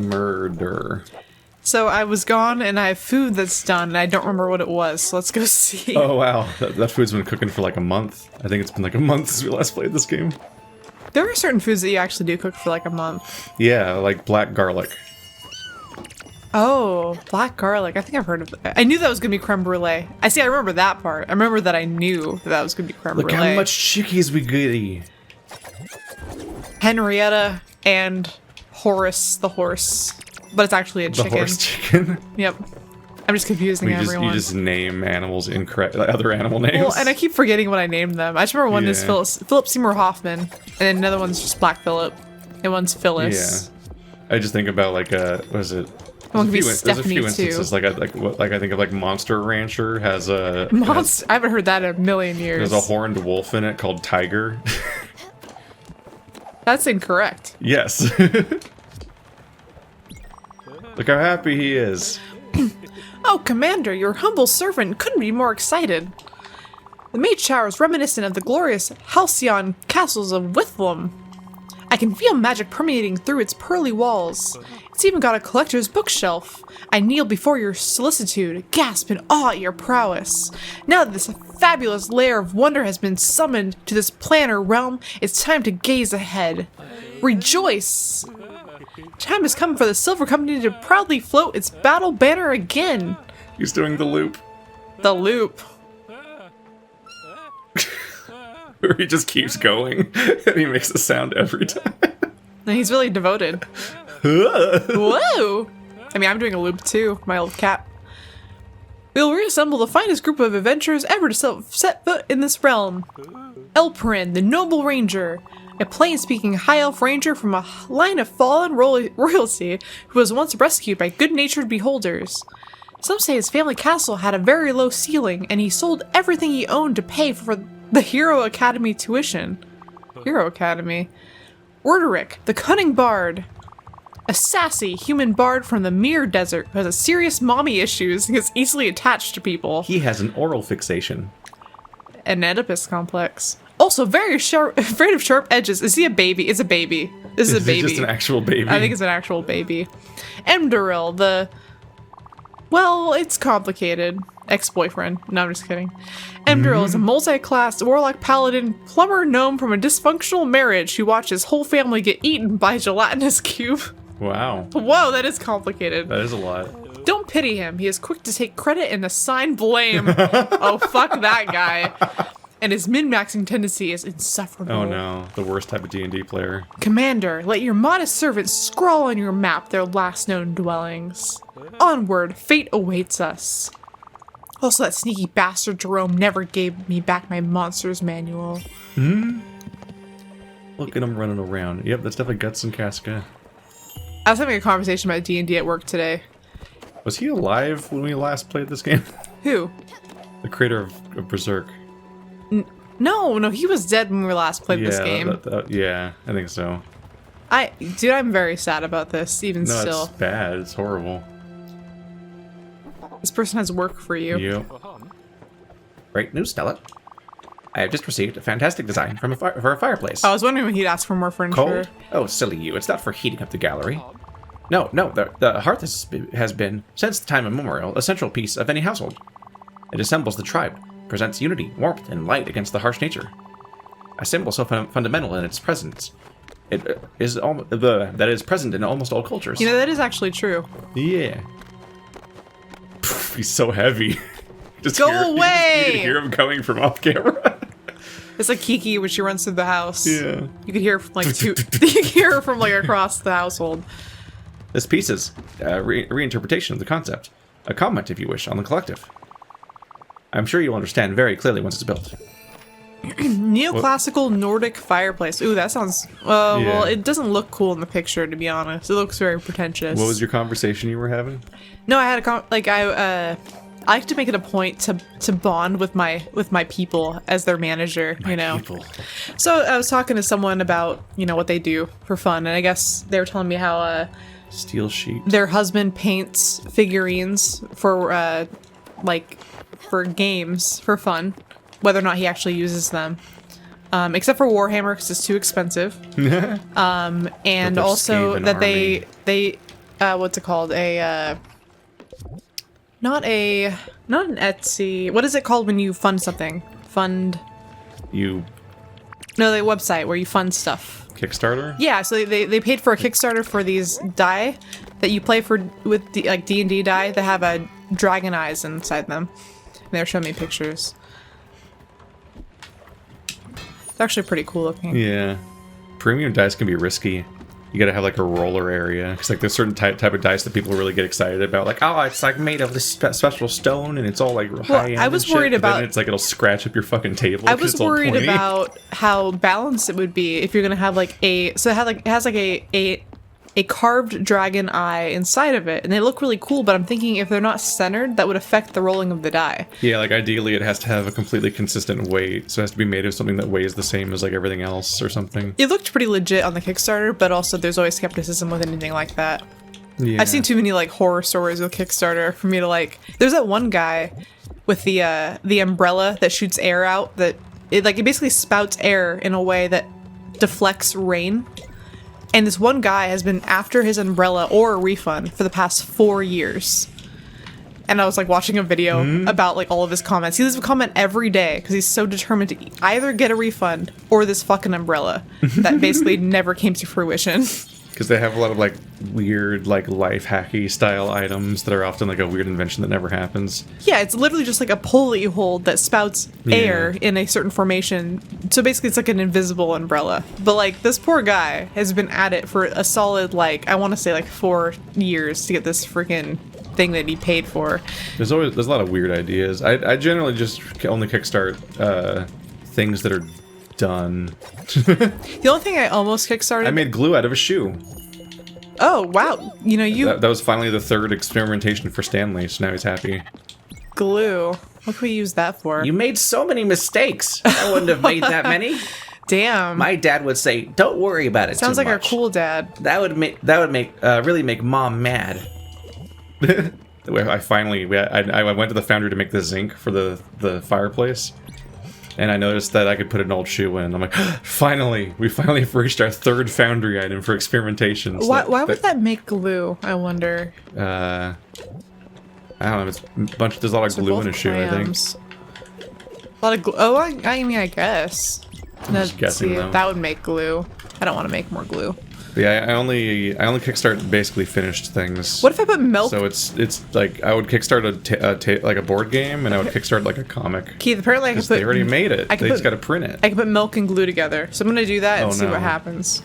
Murder. So I was gone, and I have food that's done, and I don't remember what it was, so let's go see. Oh, wow. That food's been cooking for like a month. I think it's been like a month since we last played this game. There are certain foods that you actually do cook for like a month. Yeah, like black garlic. Oh, black garlic. I think I've heard of that. I knew that was going to be creme brulee. I remember that part. I remember that I knew that was going to be creme brulee. Look how much chickies we get. Henrietta and Horace the horse. But it's actually a chicken. The horse chicken? Yep. I'm just confusing everyone. You just name animals incorrect, other animal names. Well, and I keep forgetting what I named them. I just remember one is Philip Seymour Hoffman, and then another one's just Black Phillip, and one's Phyllis. Yeah. I just think about like what is it? One could be Stephanie, there's a few instances, like I think of like Monster Rancher has a I haven't heard that in a million years. There's a horned wolf in it called Tiger. That's incorrect. Yes. Look how happy he is. Oh, Commander, your humble servant couldn't be more excited. The maid shower is reminiscent of the glorious halcyon castles of Withlum. I can feel magic permeating through its pearly walls. It's even got a collector's bookshelf. I kneel before your solicitude, gasp in awe at your prowess. Now that this fabulous lair of wonder has been summoned to this planar realm, it's time to gaze ahead. Rejoice! Time has come for the Silver Company to proudly float its battle banner again. He's doing the loop. The loop. Where he just keeps going, and he makes a sound every time. And he's really devoted. Whoa! I mean, I'm doing a loop too, my old cat. We'll reassemble the finest group of adventurers ever to set foot in this realm. Elperin, the noble ranger. A plain-speaking high-elf ranger from a line of fallen royalty who was once rescued by good-natured beholders. Some say his family castle had a very low ceiling, and he sold everything he owned to pay for the Hero Academy tuition. Hero Academy. Orderic, the cunning bard. A sassy human bard from the Mir Desert who has a serious mommy issues and gets easily attached to people. He has an oral fixation. An Oedipus complex. Also, very sharp, afraid of sharp edges. Is he a baby? It's a baby. This is a baby. It's just an actual baby. I think it's an actual baby. Emdaril, the... Well, it's complicated. Ex-boyfriend. No, I'm just kidding. Emdaril is a multi-class warlock paladin plumber gnome from a dysfunctional marriage who watched his whole family get eaten by a gelatinous cube. Wow. Whoa, that is complicated. That is a lot. Don't pity him. He is quick to take credit and assign blame. Oh, fuck that guy. And his min-maxing tendency is insufferable. Oh no, the worst type of D&D player. Commander, let your modest servants scrawl on your map their last known dwellings. Onward, fate awaits us. Also, that sneaky bastard Jerome never gave me back my monster's manual. Look at him running around. Yep, that's definitely Guts and Casca. I was having a conversation about D&D at work today. Was he alive when we last played this game? Who? The creator of Berserk. No, he was dead when we last played this game. Yeah, I think so. Dude, I'm very sad about this, even No, still. it's bad. It's horrible. This person has work for you. Yep. Great news, Stella. I have just received a fantastic design for a fireplace. I was wondering when he'd ask for more furniture. Cold? Oh, silly you. It's not for heating up the gallery. No, the hearth has been, since the time immemorial, a central piece of any household. It assembles the tribe, presents unity, warmth, and light against the harsh nature. A symbol so fundamental in its presence. It is that is present in almost all cultures. You know, that is actually true. Yeah. Poof, he's so heavy. Go away! You can hear him coming from off camera. It's like Kiki when she runs through the house. Yeah. You could hear from like you could hear her from like across the household. This piece is a reinterpretation of the concept. A comment, if you wish, on the collective. I'm sure you'll understand very clearly once it's built. Neoclassical Nordic fireplace. Ooh, that sounds... Well, it doesn't look cool in the picture, to be honest. It looks very pretentious. What was your conversation you were having? No, I had I like to make it a point to bond with my people as their manager, you know. People. So I was talking to someone about, you know, what they do for fun, and I guess they were telling me how Steel sheet. their husband paints figurines for for games for fun, whether or not he actually uses them. Except for Warhammer, because it's too expensive. And also that they what's it called? Not an Etsy. What is it called when you fund something? You No, the website where you fund stuff. Kickstarter? Yeah, so they paid for a Kickstarter for these die that you play for with like D&D die that have a dragon eyes inside them. And they were showing me pictures. It's actually pretty cool looking. Yeah. Premium dice can be risky. You gotta have like a roller area, because like there's certain type of dice that people really get excited about, like, oh, it's like made of this special stone and it's all like high end. I was worried about. Then it's like it'll scratch up your fucking table. I was worried about how balanced it would be if you're gonna have like it has like a carved dragon eye inside of it, and they look really cool. But I'm thinking if they're not centered, that would affect the rolling of the die. Yeah, like ideally it has to have a completely consistent weight, so it has to be made of something that weighs the same as like everything else or something. It looked pretty legit on the Kickstarter, but also there's always skepticism with anything like that. Yeah. I've seen too many like horror stories with Kickstarter for me to like. There's that one guy with the umbrella that shoots air out that it basically spouts air in a way that deflects rain. And this one guy has been after his umbrella or a refund for the past 4 years. And I was like watching a video about like all of his comments. He leaves a comment every day because he's so determined to either get a refund or this fucking umbrella that basically never came to fruition. Because they have a lot of like weird like life hacky style items that are often like a weird invention that never happens. Yeah, it's literally just like a pole that you hold that spouts air in a certain formation. So basically it's like an invisible umbrella. But like this poor guy has been at it for a solid like, I want to say like 4 years to get this freaking thing that he paid for. There's a lot of weird ideas. I generally just only kickstart things that are done. The only thing I almost kickstarted. I made glue out of a shoe. Oh wow! You know That was finally the third experimentation for Stanley, so now he's happy. Glue. What can we use that for? You made so many mistakes. I wouldn't have made that many. Damn. My dad would say, "Don't worry about it." Sounds too like our much. cool dad. That would really make mom mad. I went to the foundry to make the zinc for the fireplace. And I noticed that I could put an old shoe in. I'm like, finally! We finally have reached our third foundry item for experimentations. Why would that make glue, I wonder? I don't know. It's there's a lot of glue in a shoe, clams. I think. A lot of glue. Oh, I mean, I guess. just guessing, though. That would make glue. I don't want to make more glue. But yeah, I only kickstart basically finished things. What if I put milk? So it's like I would kickstart like a board game, and I would kickstart like a comic. Keith, apparently I can put. They already made it. They just got to print it. I can put milk and glue together. So I'm gonna do that and see no. what happens.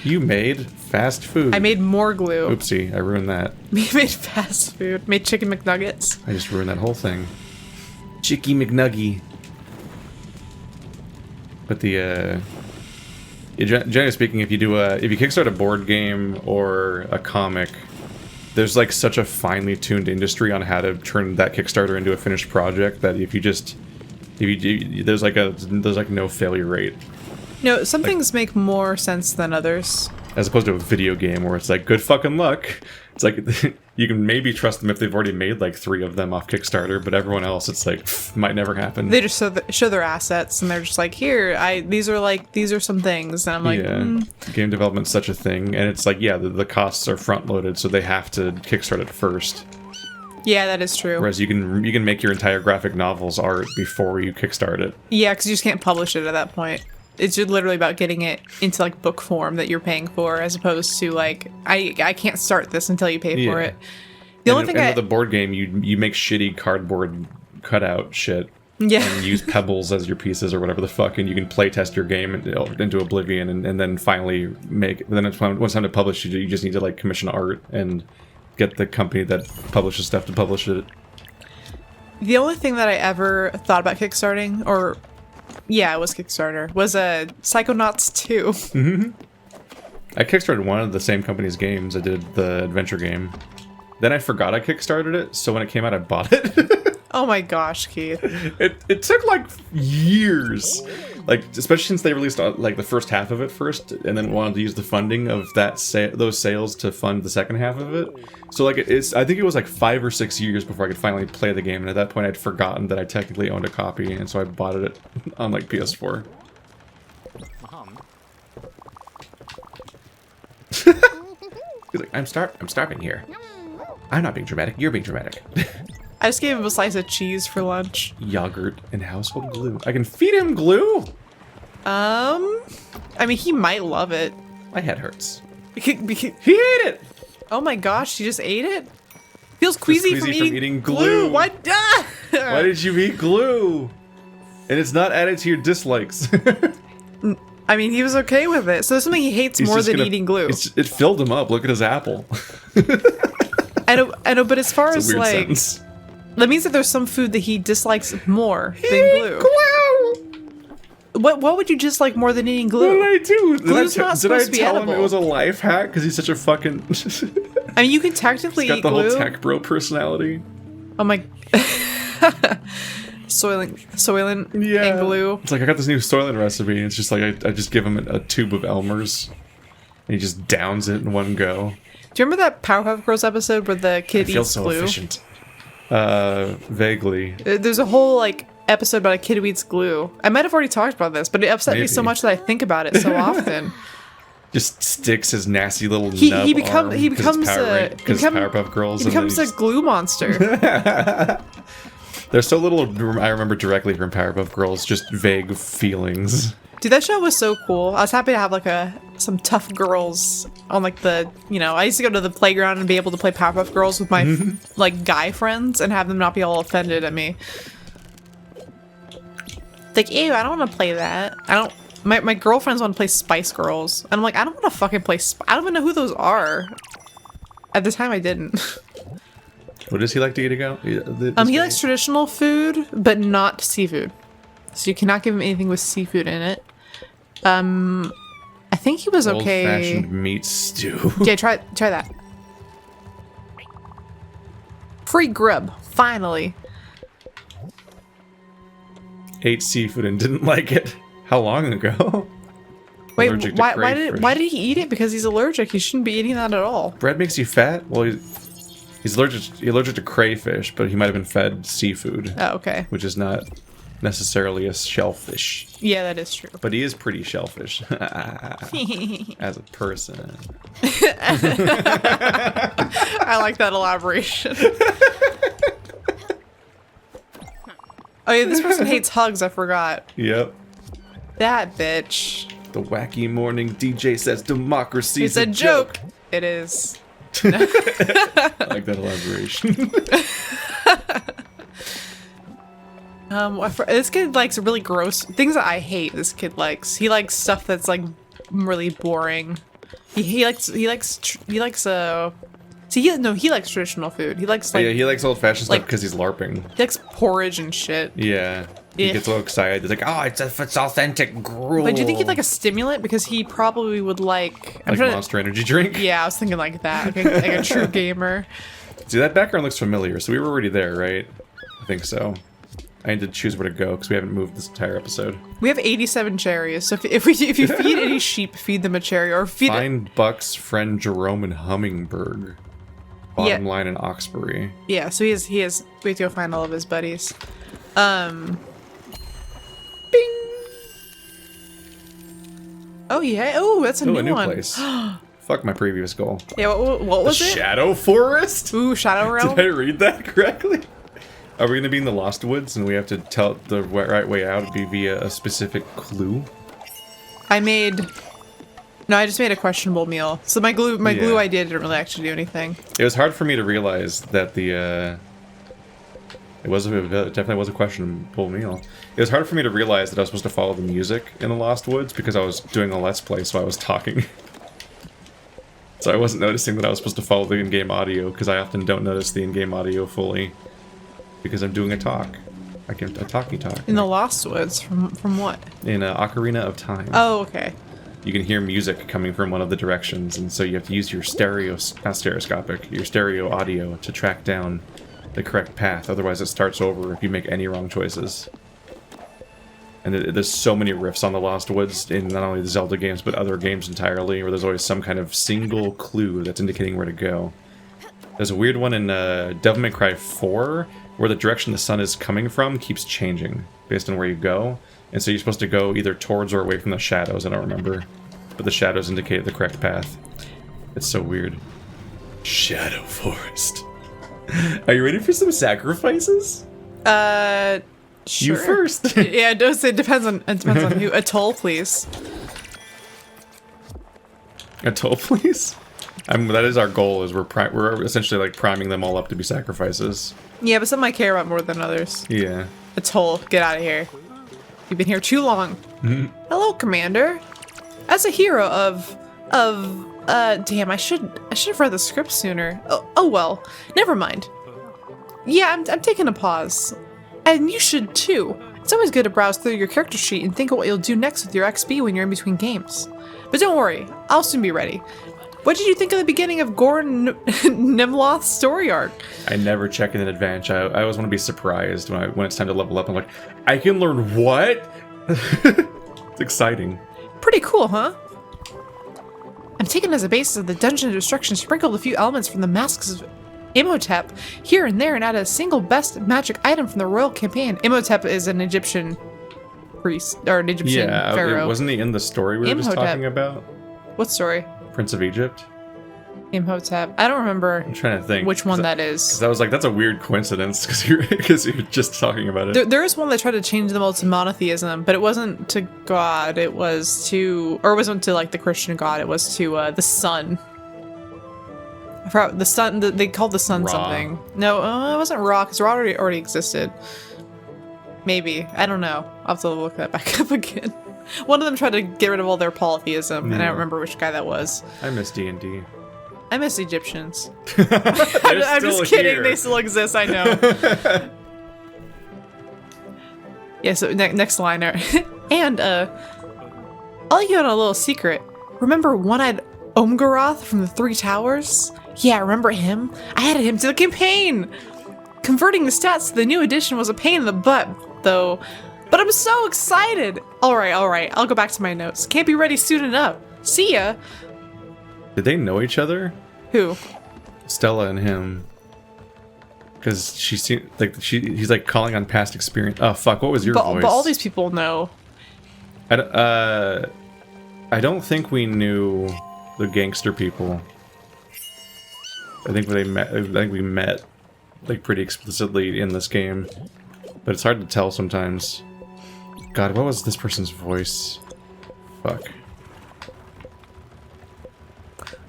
You made fast food. I made more glue. Oopsie, I ruined that. We made fast food. Made chicken McNuggets. I just ruined that whole thing. Chicky McNuggy. But generally speaking, if you kickstart a board game or a comic, there's like such a finely tuned industry on how to turn that Kickstarter into a finished project that there's like no failure rate. No, some things make more sense than others. As opposed to a video game where it's like, good fucking luck. It's like, you can maybe trust them if they've already made like 3 of them off Kickstarter, but everyone else, it's like, might never happen. They just show their assets, and they're just like, here, these are some things, and I'm like, Game development's such a thing, and it's like, yeah, the costs are front-loaded, so they have to kickstart it first. Yeah, that is true. Whereas you can make your entire graphic novel's art before you kickstart it. Yeah, because you just can't publish it at that point. It's just literally about getting it into like book form that you're paying for, as opposed to like I can't start this until you pay for it. The only thing with the board game, you make shitty cardboard cutout shit. Yeah. And use pebbles as your pieces or whatever the fuck, and you can play test your game into oblivion, and then finally make. Then it's when it's time to publish, you just need to like commission art and get the company that publishes stuff to publish it. The only thing that I ever thought about kickstarting, or yeah, it was Kickstarter, was Psychonauts 2. Mm-hmm. I kickstarted one of the same company's games. I did the adventure game. Then I forgot I kickstarted it, so when it came out, I bought it. Oh my gosh, Keith. It took like years, like especially since they released like the first half of it first, and then wanted to use the funding of those sales to fund the second half of it. So like I think it was like 5 or 6 years before I could finally play the game, and at that point I'd forgotten that I technically owned a copy, and so I bought it on like PS4. He's like, I'm starving here. I'm not being dramatic. You're being dramatic. I just gave him a slice of cheese for lunch. Yogurt and household glue. I can feed him glue? I mean, he might love it. My head hurts. He He ate it! oh my gosh, he just ate it? Feels queasy, from eating glue. What? Ah! Why did you eat glue? And it's not added to your dislikes. I mean, he was okay with it. So there's something he hates more than eating glue. It filled him up. Look at his apple. I know, but as far It's as a weird like, sentence. that means that there's some food that he dislikes more than glue. What would you dislike more than eating glue? What did I do? Glue's not Did I supposed to be tell him edible. it was a life hack? Because he's such a fucking... He's I mean, you can technically got eat the glue. whole tech bro personality. Oh my. Soylent Yeah. and glue. It's like, I got this new Soylent recipe. And it's just like, I just give him a tube of Elmer's. And he just downs it in one go. Do you remember that Powerpuff Girls episode where the kid Feels eats so glue? efficient. Vaguely. There's a whole like episode about a kid who eats glue. I might have already talked about this, but it upset me so Maybe. much that I think about it so often. Just sticks his nasty little He nub becomes arm he 'cause becomes it's Power a Rank- 'cause Powerpuff Girls. He and then becomes a he's- glue monster. There's so little I remember directly from Powerpuff Girls, just vague feelings. Dude, that show was so cool. I was happy to have like some tough girls on like the, I used to go to the playground and be able to play Powerpuff Girls with my like guy friends and have them not be all offended at me. Like, ew, I don't want to play that. My girlfriends want to play Spice Girls. And I'm like, I don't want to fucking play I don't even know who those are. At the time I didn't. What does he like to eat again? He likes traditional food, but not seafood. So you cannot give him anything with seafood in it. I think he was okay. Old-fashioned meat stew. Yeah, try that. Free grub, finally. Ate seafood and didn't like it. How long ago? Wait, Allergic to why crayfish. did he eat it? Because he's allergic. He shouldn't be eating that at all. Bread makes you fat? Well, he's allergic to crayfish, but he might have been fed seafood, Oh, okay. which is not necessarily a shellfish. Yeah, that is true. But he is pretty shellfish as a person. I like that elaboration. Oh yeah, this person hates hugs, I forgot. Yep. That bitch. The wacky morning DJ says democracy It's a joke. It is. I like that elaboration. This kid likes really gross things that I hate. This kid likes. He likes stuff that's like really boring. He likes traditional food. He likes like Yeah, he likes old-fashioned stuff like- because he's LARPing. he likes porridge and shit. Yeah. He Yeah. gets a little excited. He's like, oh, it's authentic gruel. But do you think he'd like a stimulant? Because he probably would like. I'm like trying to- Monster Energy drink? Yeah, I was thinking like that, like a true gamer. See, that background looks familiar, so we were already there, right? I think so. I need to choose where to go, because we haven't moved this entire episode. We have 87 cherries, so if you feed any sheep, feed them a cherry, or feed. Find Buck's friend Jerome in Hummingberg. Bottom line in Oxbury. Yeah, so he has. We have to go find all of his buddies. Bing. Oh yeah. Oh, that's a Oh, new a new one. place. Fuck my previous goal. Yeah. What was it? Shadow Forest? Ooh, Shadow Realm. Did I read that correctly? Are we going to be in the Lost Woods and we have to tell the right way out be via a specific clue? No, I just made a questionable meal. So my glue Yeah. idea didn't really actually do anything. It was hard for me to realize that it definitely was a questionable meal. It was hard for me to realize that I was supposed to follow the music in the Lost Woods because I was doing a Let's Play, so I was talking. So I wasn't noticing that I was supposed to follow the in-game audio, because I often don't notice the in-game audio fully. Because I'm doing a talk. A talkie talk. In the Lost Woods, from what? In Ocarina of Time. Oh, okay. You can hear music coming from one of the directions, and so you have to use your your stereo audio to track down the correct path, otherwise it starts over if you make any wrong choices. And there's so many riffs on the Lost Woods in not only the Zelda games, but other games entirely, where there's always some kind of single clue that's indicating where to go. There's a weird one in Devil May Cry 4, where the direction the sun is coming from keeps changing based on where you go. And so you're supposed to go either towards or away from the shadows, I don't remember. But the shadows indicate the correct path. It's so weird. Shadow Forest. Are you ready for some sacrifices? Sure. You first. Yeah, it depends on who. A toll, please. A toll, please. That is our goal. Is we're essentially like priming them all up to be sacrifices. Yeah, but some I care about more than others. Yeah. A toll, get out of here. You've been here too long. Hello, Commander. As a hero damn, I should have read the script sooner. Oh well, never mind. Yeah, I'm taking a pause. And you should too. It's always good to browse through your character sheet and think of what you'll do next with your XP when you're in between games. But don't worry, I'll soon be ready. What did you think of the beginning of Gorn Nimloth's story arc? I never check in advance. I always want to be surprised when it's time to level up. I'm like, I can learn what? It's exciting. Pretty cool, huh? I'm taking as a basis of the Dungeon of Destruction, sprinkled a few elements from the Masks of Imhotep here and there, and added a single best magic item from the royal campaign. Imhotep is an Egyptian priest, or an Egyptian pharaoh. Wasn't he in the story we were just talking about? What story? Prince of Egypt? Imhotep. I don't remember. I'm trying to think. Which one that is. Because I was like, that's a weird coincidence, because you're just talking about it. There is one that tried to change them all to monotheism, but it wasn't to God, it was to, or it wasn't to like the Christian God, it was to the sun. I forgot, the sun, they called the sun Ra. something. No, it wasn't Ra, because Ra already existed. Maybe. I don't know. I'll have to look that back up again. One of them tried to get rid of all their polytheism, and I don't remember which guy that was. I miss D&D. I miss Egyptians. I'm I'm just kidding, they still exist, I know. Yeah, so next line. And, I'll let you in on a little secret. Remember One-Eyed Omgaroth from the Three Towers? Yeah, remember him? I added him to the campaign! Converting the stats to the new edition was a pain in the butt, though. But I'm so excited! Alright, I'll go back to my notes. Can't be ready soon enough. See ya! Did they know each other? Who? Stella and him. Because she seemed like he's like calling on past experience. Oh fuck! What was your voice? But all these people know. I don't think we knew the gangster people. I think we met like pretty explicitly in this game, but it's hard to tell sometimes. God, what was this person's voice? Fuck.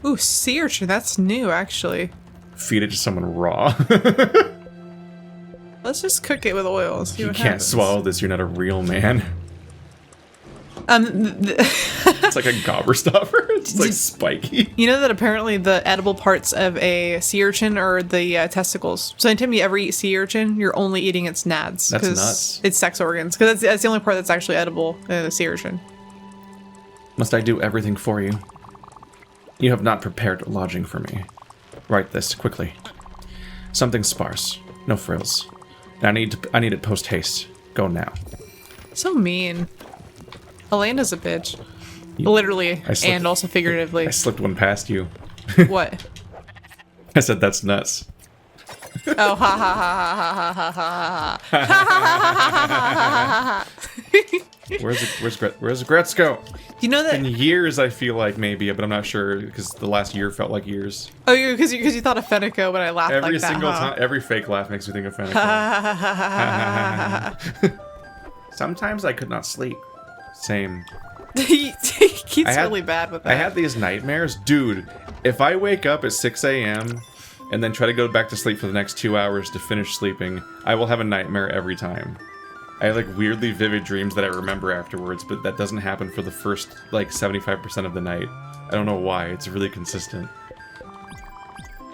Ooh, sea urchin, that's new, actually. Feed it to someone raw. Let's just cook it with oil and see You what can't happens. swallow this, you're not a real man. It's like a gobberstopper. It's like spiky. You know that apparently the edible parts of a sea urchin are the testicles. So anytime you ever eat sea urchin, you're only eating its nads. That's 'cause nuts. It's sex organs. Because that's the only part that's actually edible in a sea urchin. Must I do everything for you? You have not prepared lodging for me. Write this quickly. Something sparse, no frills. I need it post haste. Go now. So mean. Elena's a bitch. Literally, and also figuratively. I slipped one past you. What? I said that's nuts. Oh, ha ha ha ha ha ha ha ha ha. Where's Gretzko? You know that? In years, I feel like maybe, but I'm not sure because the last year felt like years. Oh, because you thought of Fenico when I laughed Every like that. single time, every fake laugh makes me think of Fenico. Sometimes I could not sleep. Same. He keeps really bad with that. I have these nightmares, dude. If I wake up at 6 a.m. and then try to go back to sleep for the next 2 hours to finish sleeping, I will have a nightmare every time. I have like weirdly vivid dreams that I remember afterwards, but that doesn't happen for the first like 75% of the night. I don't know why, it's really consistent.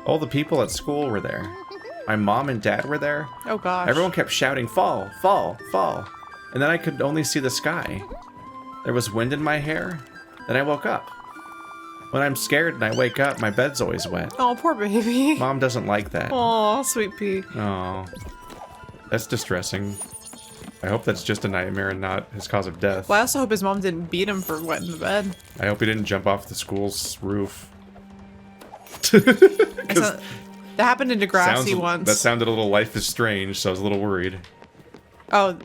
All the people at school were there. My mom and dad were there. Oh gosh. Everyone kept shouting, fall, fall, fall. And then I could only see the sky. There was wind in my hair. Then I woke up. When I'm scared and I wake up, my bed's always wet. Oh, poor baby. Mom doesn't like that. Oh, sweet pea. Oh, that's distressing. I hope that's just a nightmare and not his cause of death. Well, I also hope his mom didn't beat him for wetting the bed. I hope he didn't jump off the school's roof. That happened in Degrassi once. That sounded a little Life is Strange, so I was a little worried. Oh,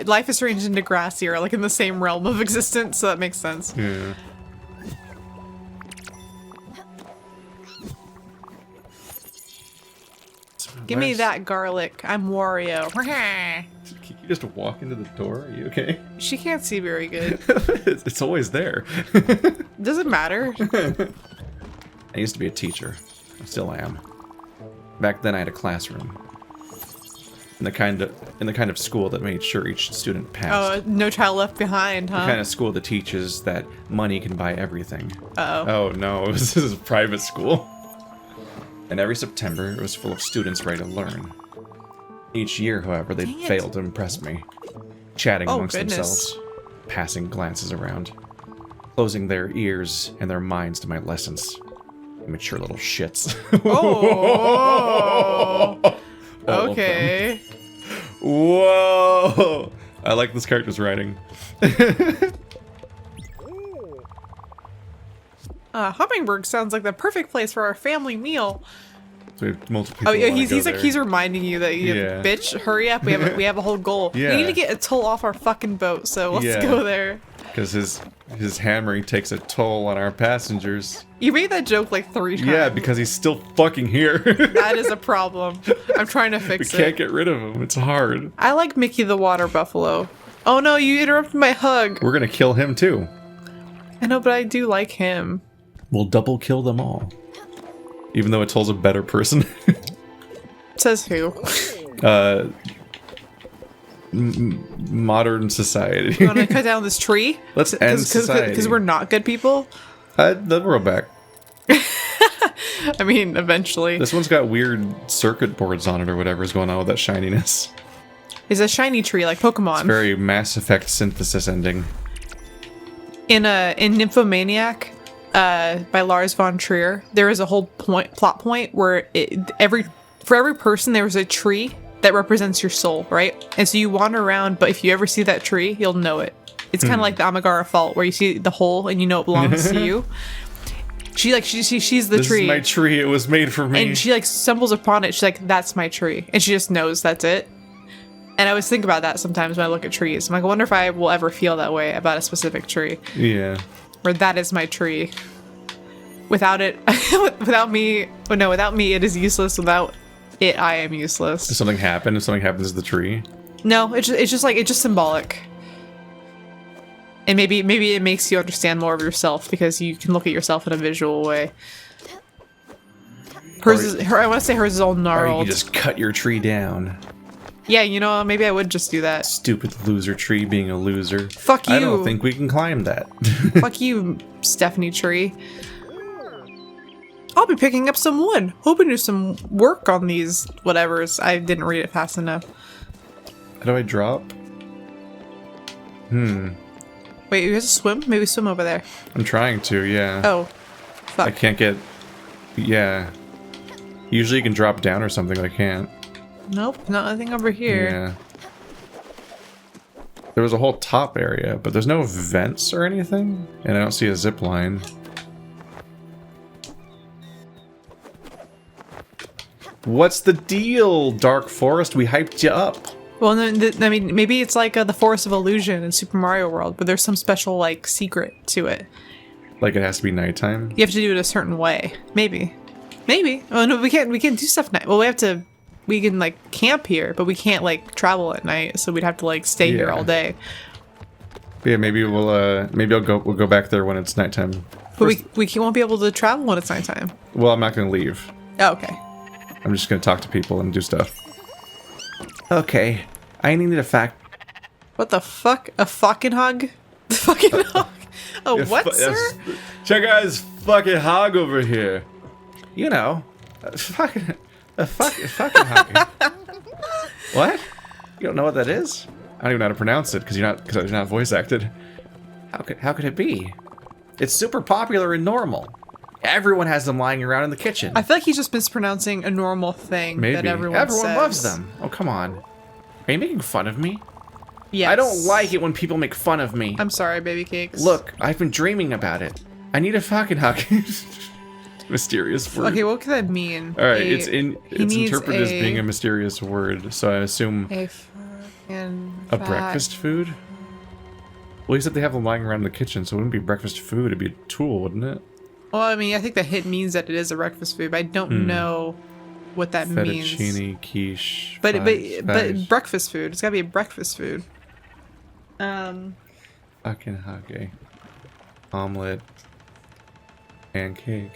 Life is Strange and Degrassi are like in the same realm of existence, so that makes sense. Yeah. Give me Where's- that garlic. I'm Wario. Can you just walk into the door? Are you okay? She can't see very good. It's always there. Doesn't matter. I used to be a teacher. I still am. Back then I had a classroom. In the kind of school that made sure each student passed. Oh, no child left behind, huh? The kind of school that teaches that money can buy everything. Uh-oh. Oh no, this is a private school. And every September it was full of students ready to learn. Each year, however, they Dang it. failed to impress me. Chatting Oh, amongst goodness. themselves, passing glances around, closing their ears and their minds to my lessons. Immature little shits. Oh. All of Okay. Whoa! I like this character's writing. Hummingbird sounds like the perfect place for our family meal. So we have multiple Oh people yeah, wanna he's go like there. he's reminding you that you Yeah. bitch, hurry up. We have a whole goal. Yeah. We need to get a toll off our fucking boat, so let's Yeah. go there. Because his hammering takes a toll on our passengers. You made that joke like 3 times. Yeah, because he's still fucking here. that is a problem. I'm trying to we fix can't it. get rid of him. It's hard. I like Mickey the water buffalo. Oh no, you interrupted my hug. We're gonna kill him too. I know, but I do like him. We'll double kill them all. Even though Atoll's a better person. Says who? Modern society. You want to cut down this tree? Let's end society. Because we're not good people? The rollback. I mean, eventually. This one's got weird circuit boards on it or whatever is going on with that shininess. It's a shiny tree like Pokemon. Very Mass Effect synthesis ending. In Nymphomaniac, by Lars von Trier, there is a whole plot point where for every person there is a tree that represents your soul, right? And so you wander around, but if you ever see that tree, you'll know it. It's kind of like the Amigara Fault, where you see the hole and you know it belongs to you. She's the This tree. is my tree. It was made for me. And she like stumbles upon it. She's like, "That's my tree," and she just knows that's it. And I always think about that sometimes when I look at trees. I'm like, I wonder if I will ever feel that way about a specific tree, Yeah. where that is my tree. Without it, without me, it is useless. Without it, I am useless. Does something happen if something happens to the tree? No, it's just symbolic. And maybe it makes you understand more of yourself because you can look at yourself in a visual way. I want to say hers is all Or you gnarled. can just cut your tree down. Yeah, you know, maybe I would just do that. Stupid loser tree being a loser. Fuck you. I don't think we can climb that. Fuck you, Stephanie Tree. I'll be picking up some wood. Hoping to do some work on these whatevers. I didn't read it fast enough. How do I drop? Wait, you guys swim? Maybe swim over there. I'm trying to, yeah. Oh. I Fuck. can't get... Yeah. Usually you can drop down or something, but I can't. Nope, nothing over here. Yeah. There was a whole top area, but there's no vents or anything, and I don't see a zip line. What's the deal, Dark Forest? We hyped you up. Well, I mean, maybe it's like the Forest of Illusion in Super Mario World, but there's some special, like, secret to it. Like it has to be nighttime. You have to do it a certain way. Maybe. Oh, no, we can't do stuff night. Well, we can, like, camp here, but we can't, like, travel at night, so we'd have to, like, stay here Yeah. all day. But yeah, maybe we'll go back there when it's nighttime. But we won't be able to travel when it's nighttime. Well, I'm not gonna leave. Oh, okay. I'm just gonna talk to people and do stuff. Okay, I needed a fact. What the fuck? A fucking hug? The fucking hog? A what, sir? Check out this fucking hog over here. You know, a fucking hockey. What? You don't know what that is? I don't even know how to pronounce it because you're not voice acted. How could it be? It's super popular and normal. Everyone has them lying around in the kitchen. I feel like he's just mispronouncing a normal thing that Maybe. everyone says. loves them. Oh, come on. Are you making fun of me? Yes. I don't like it when people make fun of me. I'm sorry, baby cakes. Look, I've been dreaming about it. I need a fucking hug. Mysterious word. Okay, what could that mean? All right, A- it's he needs interpreted as being a mysterious word, so I assume a fucking a fat- breakfast food. Well, he said they have them lying around in the kitchen, so it wouldn't be breakfast food. It'd be a tool, wouldn't it? Well, I mean, I think that hit means that it is a breakfast food, but I don't know what that means. Fettuccine, quiche. But fudge, breakfast food. It's gotta be a breakfast food. FAKINHAGE. Omelet. Pancake.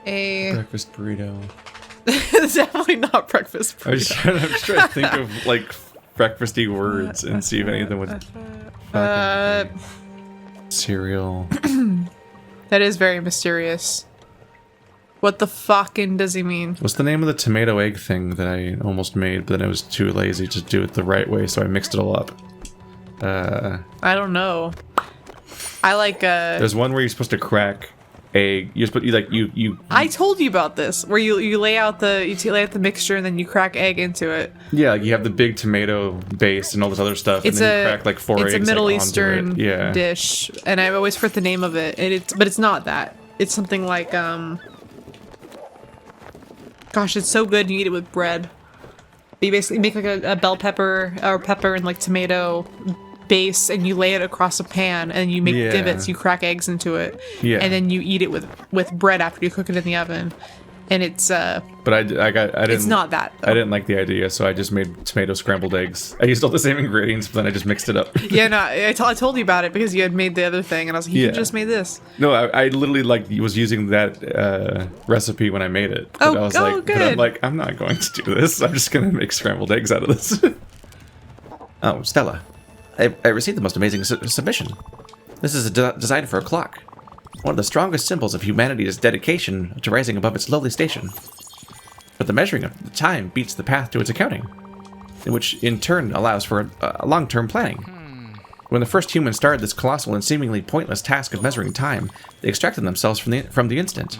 Breakfast burrito. It's definitely not breakfast I was burrito. trying to think of like breakfasty words and see if any of them would. Cereal. That is very mysterious. What the fucking does he mean? What's the name of the tomato egg thing that I almost made, but then I was too lazy to do it the right way, so I mixed it all up. I don't know. I like There's one where you're supposed to crack egg. You're supposed you. I told you about this, where you lay out the mixture and then you crack egg into it. Yeah, like you have the big tomato base and all this other stuff, and then you crack like 4 eggs. It's a Middle onto Eastern it. dish, and I always forget the name of it. But it's not that. It's something like Gosh, it's so good. You eat it with bread. You basically make like a bell pepper or pepper and like tomato base, and you lay it across a pan, and you make divots. You crack eggs into it, and then you eat it with bread after you cook it in the oven. And it's But I didn't. it's not that, though. I didn't like the idea, so I just made tomato scrambled eggs. I used all the same ingredients, but then I just mixed it up. Yeah, no, I told you about it because you had made the other thing, and I was like, you just made this. No, I literally was using that recipe when I made it. But I was good. But I'm like, I'm not going to do this. I'm just gonna make scrambled eggs out of this. Oh, Stella. I received the most amazing submission. This is designed for a clock. One of the strongest symbols of humanity's dedication to rising above its lowly station. But the measuring of the time beats the path to its accounting, which in turn allows for a long-term planning. When the first humans started this colossal and seemingly pointless task of measuring time, they extracted themselves from the instant.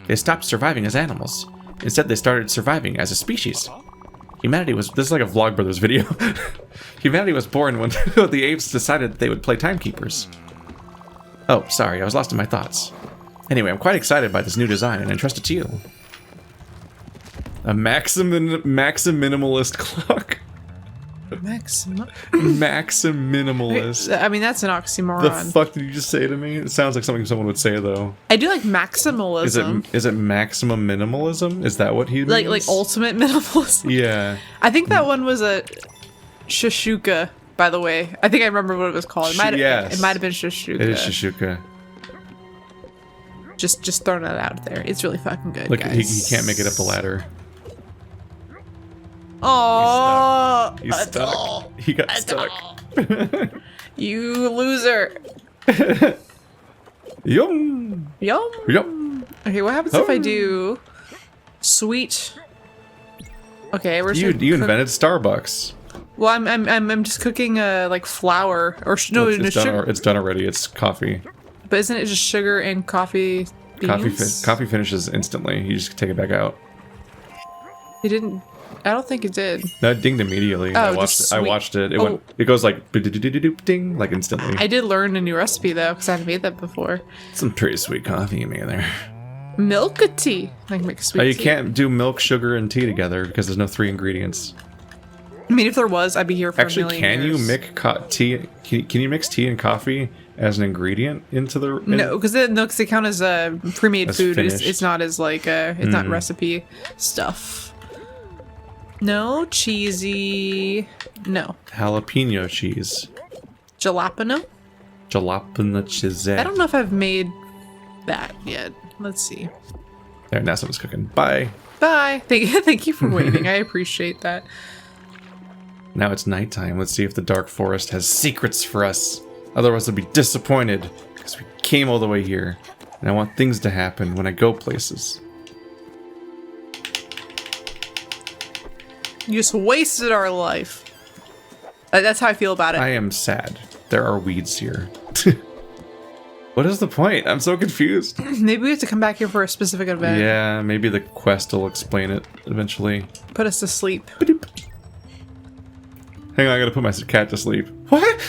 They stopped surviving as animals. Instead, they started surviving as a species. This is like a Vlogbrothers video. Humanity was born when the apes decided that they would play timekeepers. Oh, sorry, I was lost in my thoughts. Anyway, I'm quite excited by this new design and entrust it to you. A maxim minimalist clock. Maximum. Maxim minimalist. I mean, that's an oxymoron. The fuck did you just say to me? It sounds like something someone would say, though. I do like maximalism. Is it maximum minimalism? Is that what he means? Like ultimate minimalism? Yeah. I think that one was a shashuka, by the way. I think I remember what it was called. It might have been shashuka. It is shashuka. Just throwing that out there. It's really fucking good, Look, guys. he can't make it up the ladder. Oh, He's stuck. He got stuck. You loser. Yum. Yum. Yum. Okay, what happens if I do sweet? Okay, we're You invented Starbucks. Well, I'm just cooking like flour or sugar. It's done already. It's coffee. But isn't it just sugar and coffee beans? Coffee finishes instantly. You just take it back out. It didn't. I don't think it did. No, it dinged immediately. Oh, I watched it. It goes like ding, like instantly. I did learn a new recipe though, because I hadn't made that before. Some pretty sweet coffee you made there. Milk tea. I can make sweet tea. You can't do milk, sugar, and tea together because there's no 3 ingredients. I mean, if there was, I'd be here for a Actually, million can years. you mix tea? Can you mix tea and coffee as an ingredient into the? No, because they count as pre-made As food. finished. It's not as like it's not recipe stuff. No cheesy. No Jalapeno cheese. jalapeno. Jalapeno cheese. I don't know if I've made that yet. Let's see. There, now someone's cooking. Bye. Bye. Thank you for waiting. I appreciate that. Now it's nighttime. Let's see if the dark forest has secrets for us. Otherwise, I'll be disappointed because we came all the way here, and I want things to happen when I go places. You just wasted our life. That's how I feel about it. I am sad. There are weeds here. What is the point? I'm so confused. Maybe we have to come back here for a specific event. Yeah, maybe the quest will explain it eventually. Put us to sleep. Hang on, I gotta put my cat to sleep. What?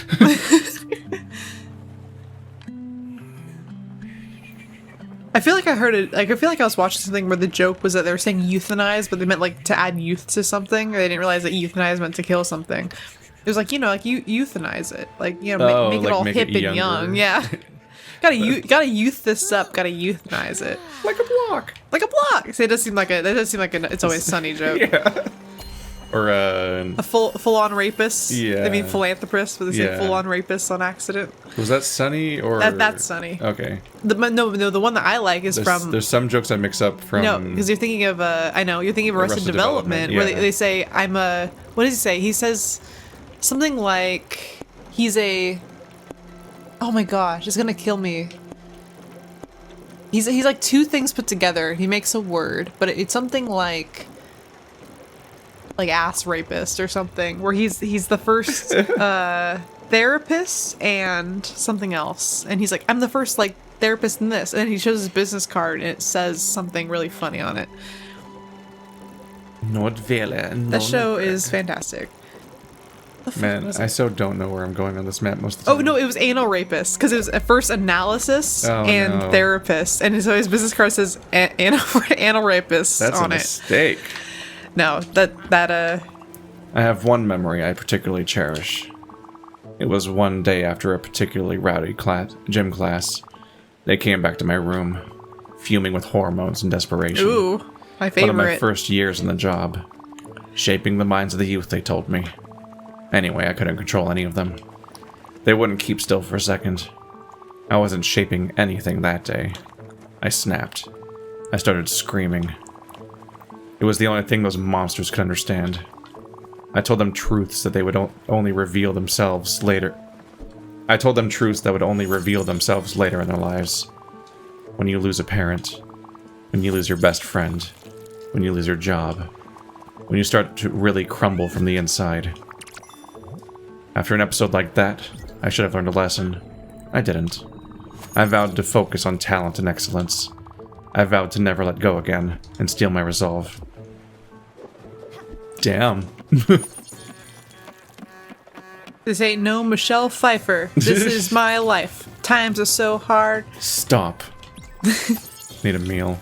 I feel like I heard it. Like I feel like I was watching something where the joke was that they were saying euthanize, but they meant like to add youth to something. Or they didn't realize that euthanize meant to kill something. It was like, like you euthanize it, like make it like all make hip it and young. younger. Yeah. Gotta youth this up. Gotta euthanize it. Like a block. Like a block. So it does seem like a It's Always Sunny joke. Yeah. Or a full on rapist. Yeah. They mean philanthropist, but they say full on rapist on accident. Was that Sunny or that's Sunny? Okay. The one that I like is from. There's some jokes I mix up from. No, because you're thinking of you're thinking of Arrested Development, where they say I'm a. What does he say? He says something like he's a. Oh my gosh, it's gonna kill me. He's like two things put together. He makes a word, but it's something like ass rapist or something, where he's the first therapist and something else, and he's like, I'm the first like therapist in this, and then he shows his business card and it says something really funny on it. That show is fantastic. Man, I so don't know where I'm going on this map most of the time. Oh no, it was anal rapist, because it was at first analysis and therapist, and so his business card says anal rapist That's on a it. mistake. No, that I have one memory I particularly cherish. It was one day after a particularly rowdy gym class. They came back to my room, fuming with hormones and desperation. Ooh, my favorite. One of my first years in the job. Shaping the minds of the youth, they told me. Anyway, I couldn't control any of them. They wouldn't keep still for a second. I wasn't shaping anything that day. I snapped. I started screaming. It was the only thing those monsters could understand. I told them truths that they would only reveal themselves later. I told them truths that would only reveal themselves later in their lives. When you lose a parent, when you lose your best friend, when you lose your job, when you start to really crumble from the inside. After an episode like that, I should have learned a lesson. I didn't. I vowed to focus on talent and excellence. I vowed to never let go again and steal my resolve. Damn. This ain't no Michelle Pfeiffer. This is my life. Times are so hard. Stop. Need a meal.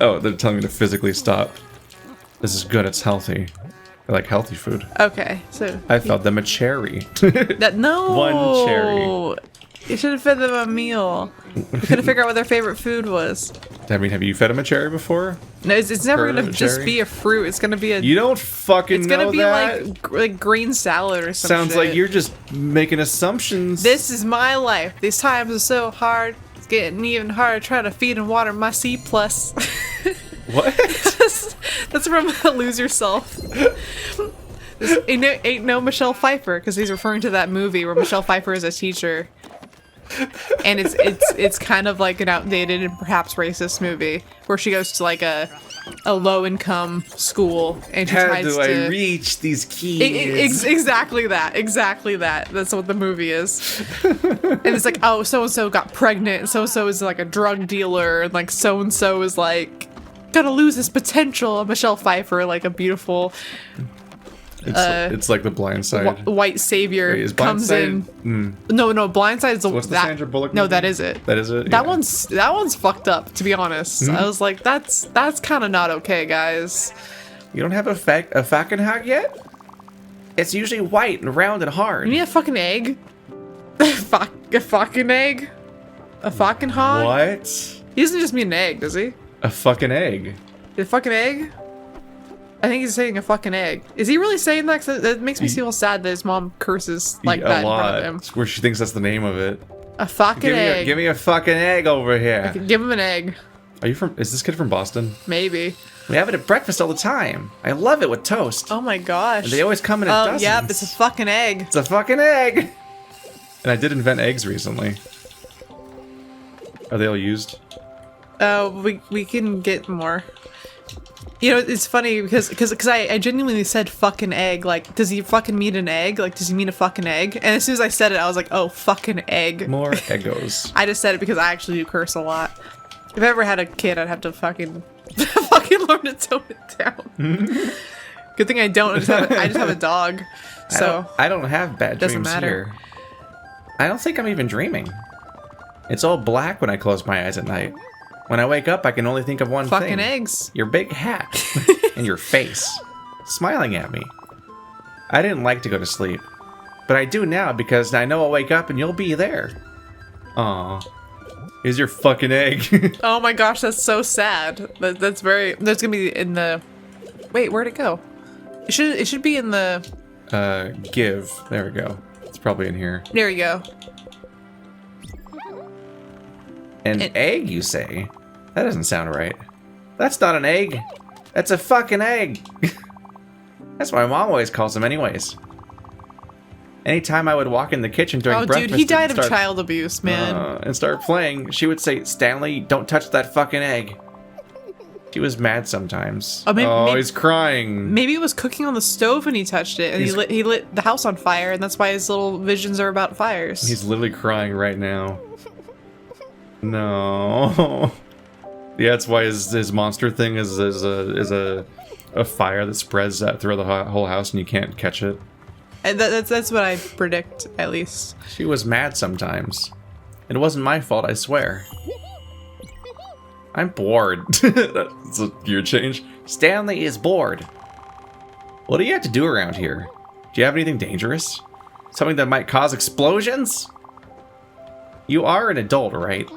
Oh, they're telling me to physically stop. This is good, it's healthy. I like healthy food. Okay, so I fed them a cherry. no. One cherry. You should have fed them a meal. We couldn't figure out what their favorite food was. I mean, have you fed them a cherry before? No, it's never Heard of gonna a just cherry? be a fruit. It's gonna be a. You don't fucking It's know gonna be that? like green salad or something. Sounds like you're just making assumptions. This is my life. These times are so hard. It's getting even harder trying to feed and water my C+. What? That's from Lose Yourself. This ain't no Michelle Pfeiffer, because he's referring to that movie where Michelle Pfeiffer is a teacher. And it's kind of like an outdated and perhaps racist movie where she goes to like a low income school and she How tries do to I reach these kids? exactly that. That's what the movie is. And it's like, oh, so and so got pregnant, and so is like a drug dealer, and like so and so is like gonna lose his potential. Michelle Pfeiffer, like a beautiful It's like The Blind Side. white savior, Wait, is Blind comes Side- in. No, Blind Side is What's the Sandra Bullock No, movie? that is it. That is it? That Yeah. one's fucked up, to be honest. I was like, that's kind of not okay, guys. You don't have a FAKINHAGE yet? It's usually white and round and hard. You need a fucking egg. a fucking egg. A fucking hog. What? He doesn't just mean an egg, does he? A fucking egg. A fucking egg? I think he's saying a fucking egg. Is he really saying that? 'Cause that makes me feel sad that his mom curses like that a in lot. front of him. Where she thinks that's the name of it. A fucking egg. Give me a fucking egg over here. Give him an egg. Are you from? Is this kid from Boston? Maybe. We have it at breakfast all the time. I love it with toast. Oh my gosh. They always come in a Oh, dozens. yep, it's a fucking egg. It's a fucking egg. And I did invent eggs recently. Are they all used? Oh, we can get more. You know, it's funny because I genuinely said fucking egg. Like, does he fucking mean an egg? Like, does he mean a fucking egg? And as soon as I said it, I was like, oh, fucking egg. More Eggos. I just said it because I actually do curse a lot. If I ever had a kid, I'd have to fucking learn to tone it down. Good thing I don't. I just have a dog. So I don't have bad Doesn't dreams matter. here. I don't think I'm even dreaming. It's all black when I close my eyes at night. When I wake up, I can only think of one thing. fucking eggs. Your big hat. And your face. Smiling at me. I didn't like to go to sleep. But I do now because I know I'll wake up and you'll be there. Aw. Here's your fucking egg. Oh my gosh, that's so sad. That's very. That's gonna be in the. Wait, where'd it go? It should be in the. Give. There we go. It's probably in here. There you go. An egg, you say? That doesn't sound right. That's not an egg. That's a fucking egg. That's what my mom always calls them anyways. Anytime I would walk in the kitchen during Oh, breakfast dude, he died and of start, child abuse, man. and start playing, she would say, Stanley, don't touch that fucking egg. She was mad sometimes. Oh, maybe, He's crying. maybe it was cooking on the stove and he touched it, and he lit the house on fire, and that's why his little visions are about fires. He's literally crying right now. No. Yeah, that's why his monster thing is a fire that spreads through the whole house and you can't catch it. And that's what I predict, at least. She was mad sometimes. It wasn't my fault, I swear. I'm bored. That's a gear change. Stanley is bored. What do you have to do around here? Do you have anything dangerous? Something that might cause explosions? You are an adult, right?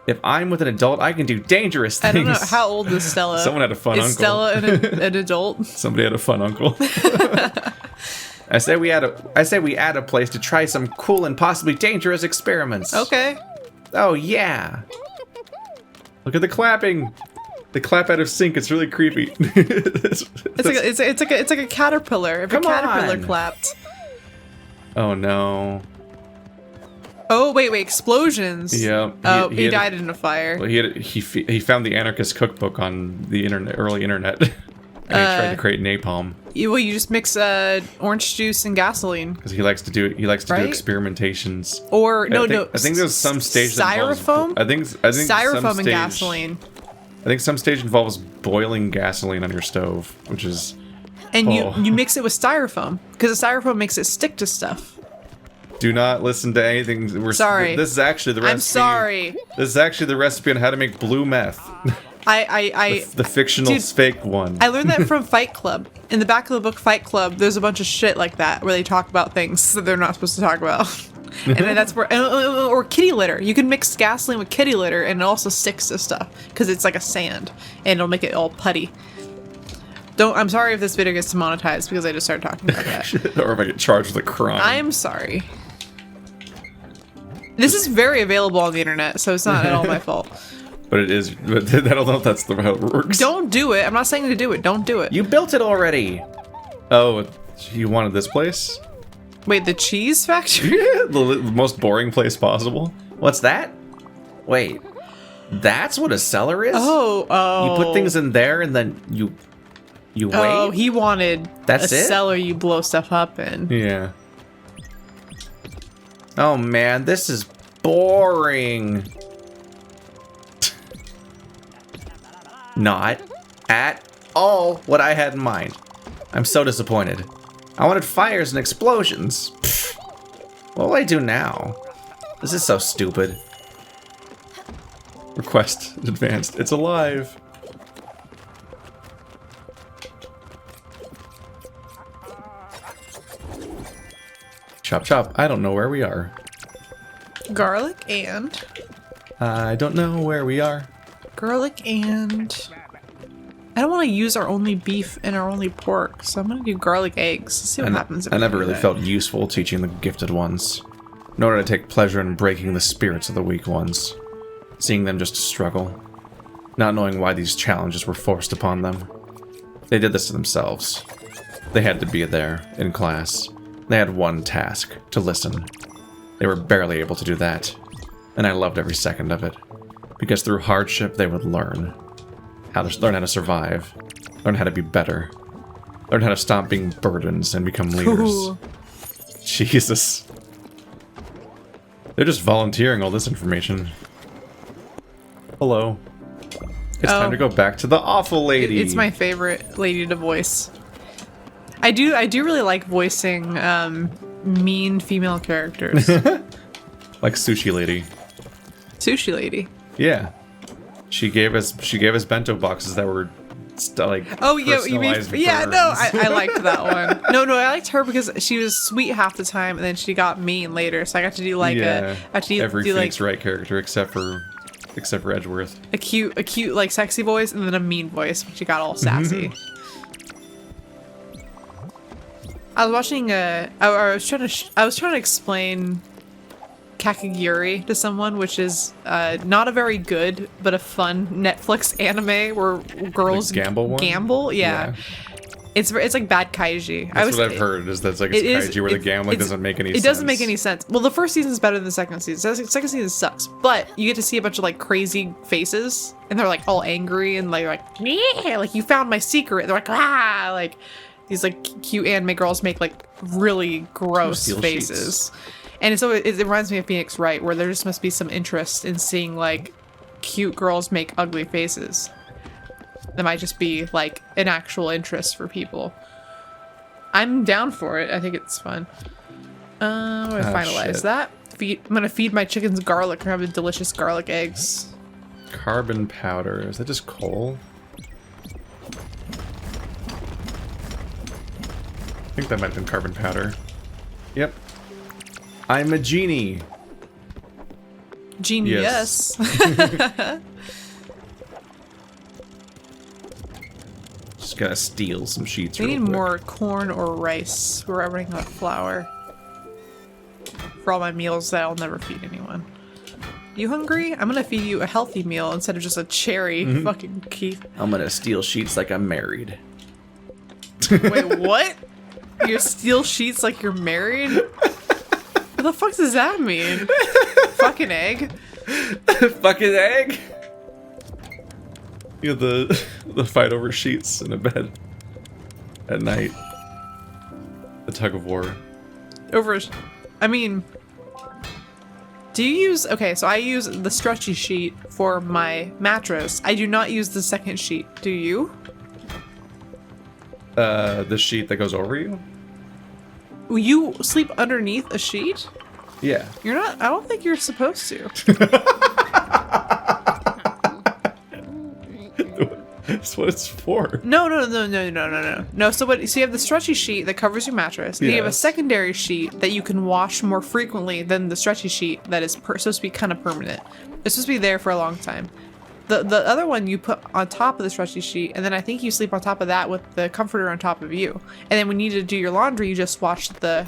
If I'm with an adult, I can do dangerous things. I don't know, how old is Stella? Someone had a fun uncle. Is Stella an adult? Somebody had a fun uncle. I say we add a place to try some cool and possibly dangerous experiments. Okay. Oh yeah. Look at the clapping. They clap out of sync. It's really creepy. It's like a caterpillar. If Come a caterpillar on. clapped. Oh no. Oh wait, explosions. Yeah. Oh, he died in a fire. Well, he found the anarchist cookbook on the early internet, and he tried to create napalm You just mix orange juice and gasoline. because he likes to do do Right? experimentations. Or I think there's some stage that involves- styrofoam. I think Styrofoam some and stage- gasoline. I think some stage involves boiling gasoline on your stove, which is And Oh. you mix it with styrofoam because the styrofoam makes it stick to stuff. do not listen to anything. Sorry. This is actually the recipe. I'm sorry. This is actually the recipe on how to make blue meth. The fictional Dude, fake one. I learned that from Fight Club. In the back of the book Fight Club, there's a bunch of shit like that where they talk about things that they're not supposed to talk about. And then that's where, or kitty litter. You can mix gasoline with kitty litter and it also sticks to stuff because it's like a sand and it'll make it all putty. I'm sorry if this video gets demonetized because I just started talking about that. Or if I get charged with a crime. I'm sorry. This is very available on the internet, so it's not at all my fault. But it is. But I don't know if that's how it works. Don't do it. I'm not saying to do it. Don't do it. You built it already. Oh, you wanted this place? Wait, the cheese factory? The most boring place possible. What's that? Wait. That's what a cellar is? Oh. You put things in there and then you wait? Oh, he wanted That's a it? cellar you blow stuff up in. Yeah. Oh man, this is boring. Not at all what I had in mind. I'm so disappointed. I wanted fires and explosions. Pfft. What will I do now? This is so stupid. Request advanced. It's alive. Chop chop. I don't know where we are. Garlic and... I don't know where we are. Garlic and... I don't want to use our only beef and our only pork, so I'm going to do garlic eggs. Let's see what happens if I we never do really that. felt useful teaching the gifted ones, nor did I take pleasure in breaking the spirits of the weak ones, seeing them just struggle, not knowing why these challenges were forced upon them. They did this to themselves. They had to be there, in class. They had one task, to listen. They were barely able to do that, and I loved every second of it, because through hardship they would learn how to survive, learn how to be better, learn how to stop being burdens and become leaders. Ooh. Jesus. They're just volunteering all this information. Hello. It's time to go back to the awful lady. It's my favorite lady to voice. I do really like voicing mean female characters. Like Sushi Lady. Sushi lady. Yeah. She gave us bento boxes that were Oh yeah, you mean personalized yeah? burns. No, I liked that one. No, I liked her because she was sweet half the time, and then she got mean later. So I got to do like every do like Phoenix Wright character except for Edgeworth. a cute like sexy voice, and then a mean voice when she got all sassy. I was watching I was trying to explain Kakaguri to someone, which is not a very good but a fun Netflix anime where girls gamble. Yeah. It's like bad kaiji. That's what I've heard, is that's like it's kaiji where the gambling doesn't make any sense. It doesn't make any sense. Well, the first season is better than the second season. The second season sucks, but you get to see a bunch of like crazy faces, and they're like all angry and like yeah, like you found my secret. They're like ah, like these like cute anime girls make like really gross faces. And so it reminds me of Phoenix Wright, where there just must be some interest in seeing like cute girls make ugly faces. That might just be like an actual interest for people. I'm down for it. I think it's fun. I'm gonna finalize that. I'm gonna feed my chickens garlic. I'm having delicious garlic eggs. Carbon powder. Is that just coal? I think that might have been carbon powder. Yep. I'm a genie. Genius. Yes. Just gotta steal some sheets. We need real quick. more corn or rice. We're running out of flour for all my meals that I'll never feed anyone. You hungry? I'm gonna feed you a healthy meal instead of just a cherry. Fucking Keith. I'm gonna steal sheets like I'm married. Wait, what? You steal sheets like you're married? What the fuck does that mean? Fucking egg. Fucking egg. You know, the fight over sheets in a bed at night. The tug of war. I mean, do you use... Okay, so I use the stretchy sheet for my mattress. I do not use the second sheet. Do you? The sheet that goes over you? You sleep underneath a sheet? Yeah. You're not... I don't think you're supposed to. That's what it's for. No. No, so you have the stretchy sheet that covers your mattress, and you have a Yes. secondary sheet that you can wash more frequently than the stretchy sheet that is supposed to be kind of permanent. It's supposed to be there for a long time. The other one you put on top of the stretchy sheet, and then I think you sleep on top of that with the comforter on top of you. And then when you need to do your laundry, you just wash the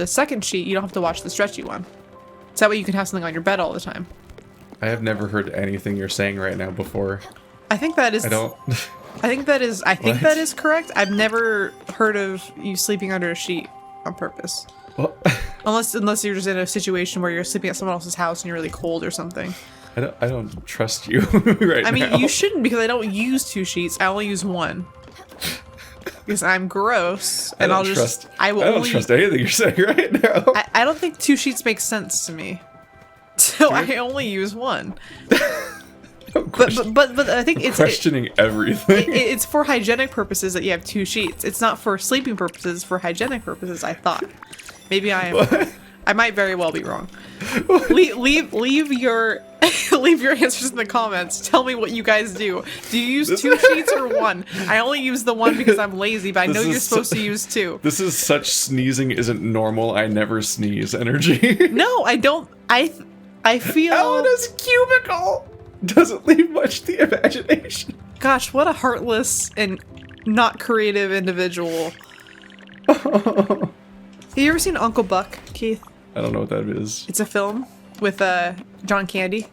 second sheet. You don't have to wash the stretchy one. So that way you can have something on your bed all the time. I have never heard anything you're saying right now before. I think that is... I don't... I think that is correct. I've never heard of you sleeping under a sheet on purpose. Well, Unless you're just in a situation where you're sleeping at someone else's house and you're really cold or something. I don't trust you right now. I mean, you shouldn't, because I don't use two sheets. I only use one. Because I'm gross, and I don't trust anything you're saying right now. I don't think two sheets make sense to me. So I only use one. But I think it's questioning everything. It's for hygienic purposes that you have two sheets. It's not for sleeping purposes. It's for hygienic purposes. I thought. Maybe I might very well be wrong. Leave your answers in the comments. Tell me what you guys do. Do you use two sheets or one? I only use the one because I'm lazy, but I know you're supposed to use two. This is such sneezing isn't normal. I never sneeze energy. No, I don't. I feel. Elena's cubicle doesn't leave much to the imagination. Gosh, what a heartless and not creative individual. Have you ever seen Uncle Buck, Keith? I don't know what that is. It's a film with John Candy.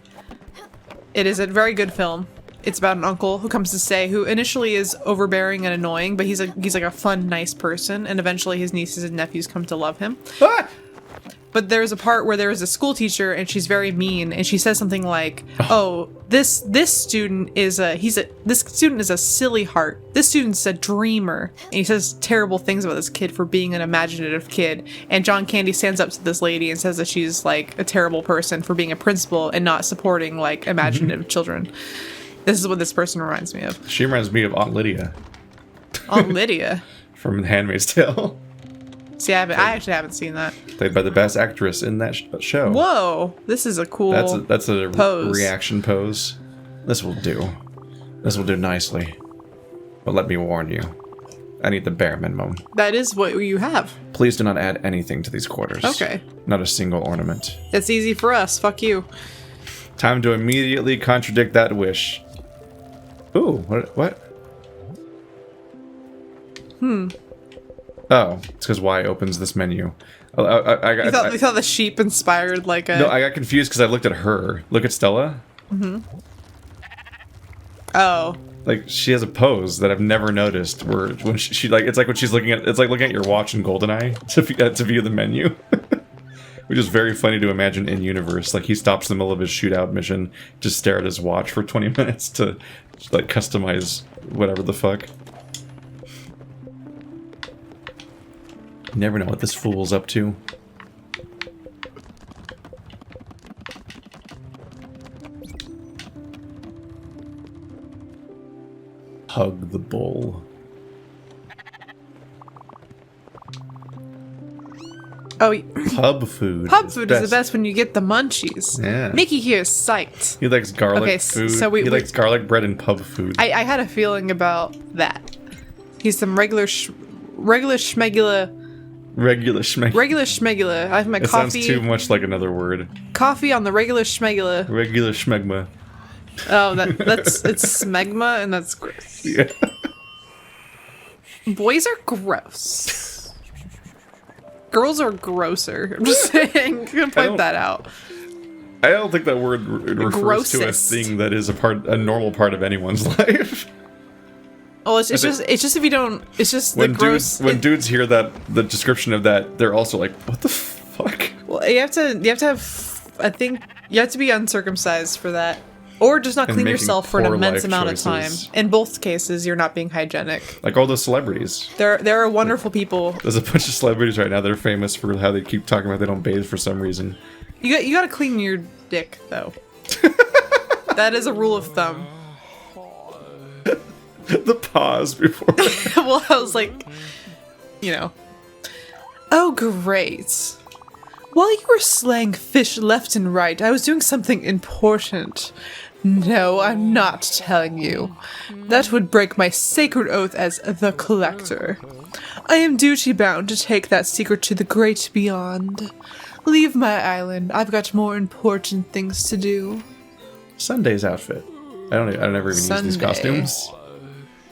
It is a very good film. It's about an uncle who comes to stay, who initially is overbearing and annoying, but he's like a fun, nice person, and eventually his nieces and nephews come to love him. Ah! But there's a part where there is a school teacher and she's very mean, and she says something like, "Oh, this student is a silly heart. This student's a dreamer." And he says terrible things about this kid for being an imaginative kid. And John Candy stands up to this lady and says that she's like a terrible person for being a principal and not supporting like imaginative children. This is what this person reminds me of. She reminds me of Aunt Lydia. Aunt Lydia From The Handmaid's Tale. See, I actually haven't seen that. Played by the best actress in that show. Whoa, this is a cool. That's a pose. Reaction pose. This will do. This will do nicely. But let me warn you, I need the bare minimum. That is what you have. Please do not add anything to these quarters. Okay. Not a single ornament. It's easy for us. Fuck you. Time to immediately contradict that wish. Ooh, what? Oh, it's because Y opens this menu. You thought the sheep inspired like a... No, I got confused because I looked at her. Look at Stella. Oh. Like, she has a pose that I've never noticed where when she like, it's like when she's looking at, it's like looking at your watch in GoldenEye to view the menu. Which is very funny to imagine in universe. Like, he stops in the middle of his shootout mission, just stare at his watch for 20 minutes to, like, customize whatever the fuck. You never know what this fool's up to. Hug the bull. Oh, Pub food. pub food is the best when you get the munchies. Yeah. Mickey here is psyched. He likes garlic Okay, food. so he likes garlic bread and pub food. I had a feeling about that. He's some regular schmegula. Regular schmeg. Regular schmegula. I have my It coffee. sounds too much like another word. Coffee on the regular schmegula. Regular schmegma. Oh, that's it's smegma, and that's gross. Yeah. Boys are gross. Girls are grosser. I'm just saying. I'm gonna point that out. I don't think that word refers to a Grossest. thing that is a normal part of anyone's life. Oh, it's just if you don't. It's just When the gross. dudes hear that the description of that, they're also like, "What the fuck?" Well, you have to have. I think you have to be uncircumcised for that, or just not And clean making yourself for an poor immense life amount of time. choices. In both cases, you're not being hygienic. Like all those celebrities. There are wonderful people. There's a bunch of celebrities right now that are famous for how they keep talking about they don't bathe for some reason. You got to clean your dick though. That is a rule of thumb. The pause before. Well, I was like, you know. Oh, great. While you were slaying fish left and right, I was doing something important. No, I'm not telling you. That would break my sacred oath as the collector. I am duty-bound to take that secret to the great beyond. Leave my island. I've got more important things to do. Sunday's outfit. I don't ever even use these Sunday. costumes.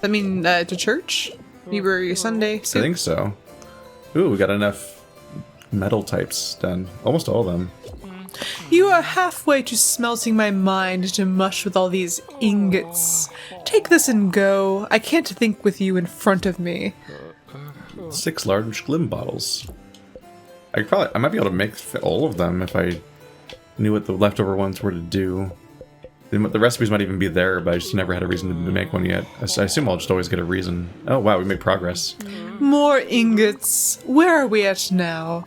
I mean, to church? You wear your Sunday I suit? think so. Ooh, we got enough metal types done. Almost all of them. You are halfway to smelting my mind to mush with all these ingots. Take this and go. I can't think with you in front of me. 6 large glim bottles. I might be able to make all of them if I knew what the leftover ones were to do. The recipes might even be there, but I just never had a reason to make one yet. I assume I'll just always get a reason. Oh wow, we made progress. More ingots. Where are we at now?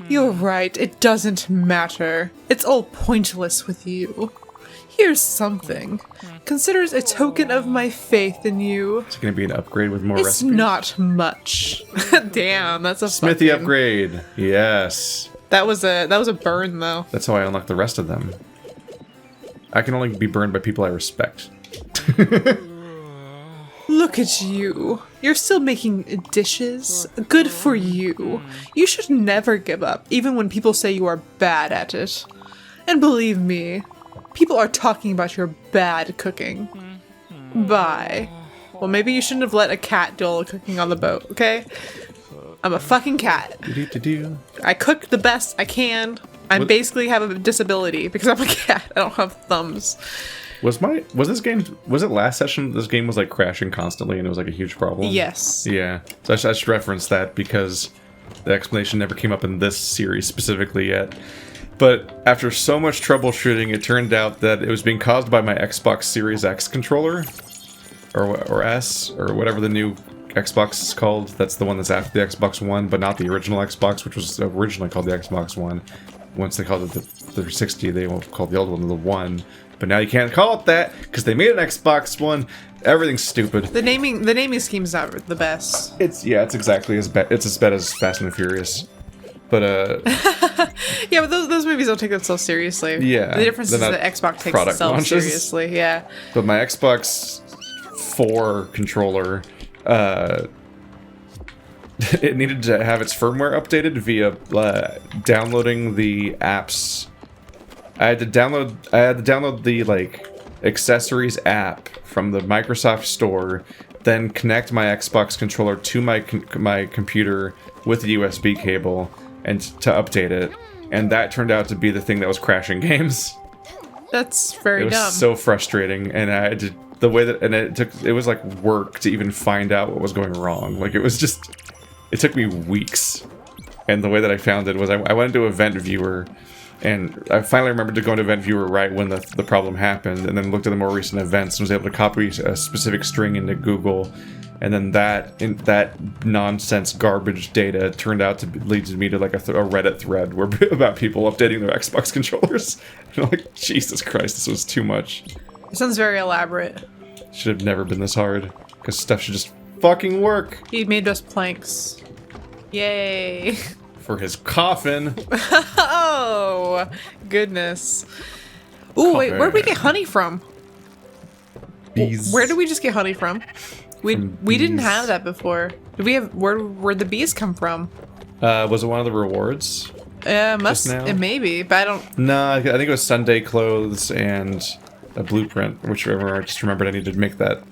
You're right, it doesn't matter. It's all pointless with you. Here's something. Consider it a token of my faith in you. It's gonna be an upgrade with more It's recipes. not much. Damn, that's a Smithy fucking... upgrade. Yes. That was a burn though. That's how I unlock the rest of them. I can only be burned by people I respect. Look at you. You're still making dishes. Good for you. You should never give up, even when people say you are bad at it. And believe me, people are talking about your bad cooking. Bye. Well, maybe you shouldn't have let a cat do all the cooking on the boat, okay? I'm a fucking cat. Do-do-do-do. I cook the best I can. I What- basically have a disability because I'm a cat. I don't have thumbs. Was it last session this game was like crashing constantly and it was like a huge problem? Yes. Yeah. So I should reference that because the explanation never came up in this series specifically yet. But after so much troubleshooting, it turned out that it was being caused by my Xbox Series X controller. Or S, or whatever the new Xbox is called. That's the one that's after the Xbox One, but not the original Xbox, which was originally called the Xbox One. Once they called it the 360, they won't call the old one the One. But now you can't call it that, because they made an Xbox One. Everything's stupid. The naming scheme's not the best. It's exactly as bad. It's as bad as Fast and the Furious. But Yeah, but those movies don't take themselves seriously. Yeah, The difference they're is not that Xbox takes product itself launches. seriously, yeah. my Xbox 4 controller, it needed to have its firmware updated via downloading the apps. I had to download the like accessories app from the Microsoft Store, then connect my Xbox controller to my computer with the USB cable and to update it. And that turned out to be the thing that was crashing games. That's very It was dumb. so frustrating, and I had to, it was like work to even find out what was going wrong. Like it took me weeks. And the way that I found it was I went into Event Viewer, and I finally remembered to go into Event Viewer right when the problem happened, and then looked at the more recent events and was able to copy a specific string into Google, and then that nonsense garbage data turned out to lead me to like a Reddit thread where about people updating their Xbox controllers. And I'm like, Jesus Christ, this was too much. It sounds very elaborate. Should have never been this hard, because stuff should just fucking work. He made us planks. Yay. For his coffin. Oh, goodness. Ooh, wait, where'd we get honey from? Bees. Where did we just get honey from? We didn't bees. have that before. Did we have, where'd the bees come from? Was it one of the rewards? Must, now? it may be, but I don't, No, I think it was Sunday clothes and a blueprint, whichever. I just remembered I needed to make that.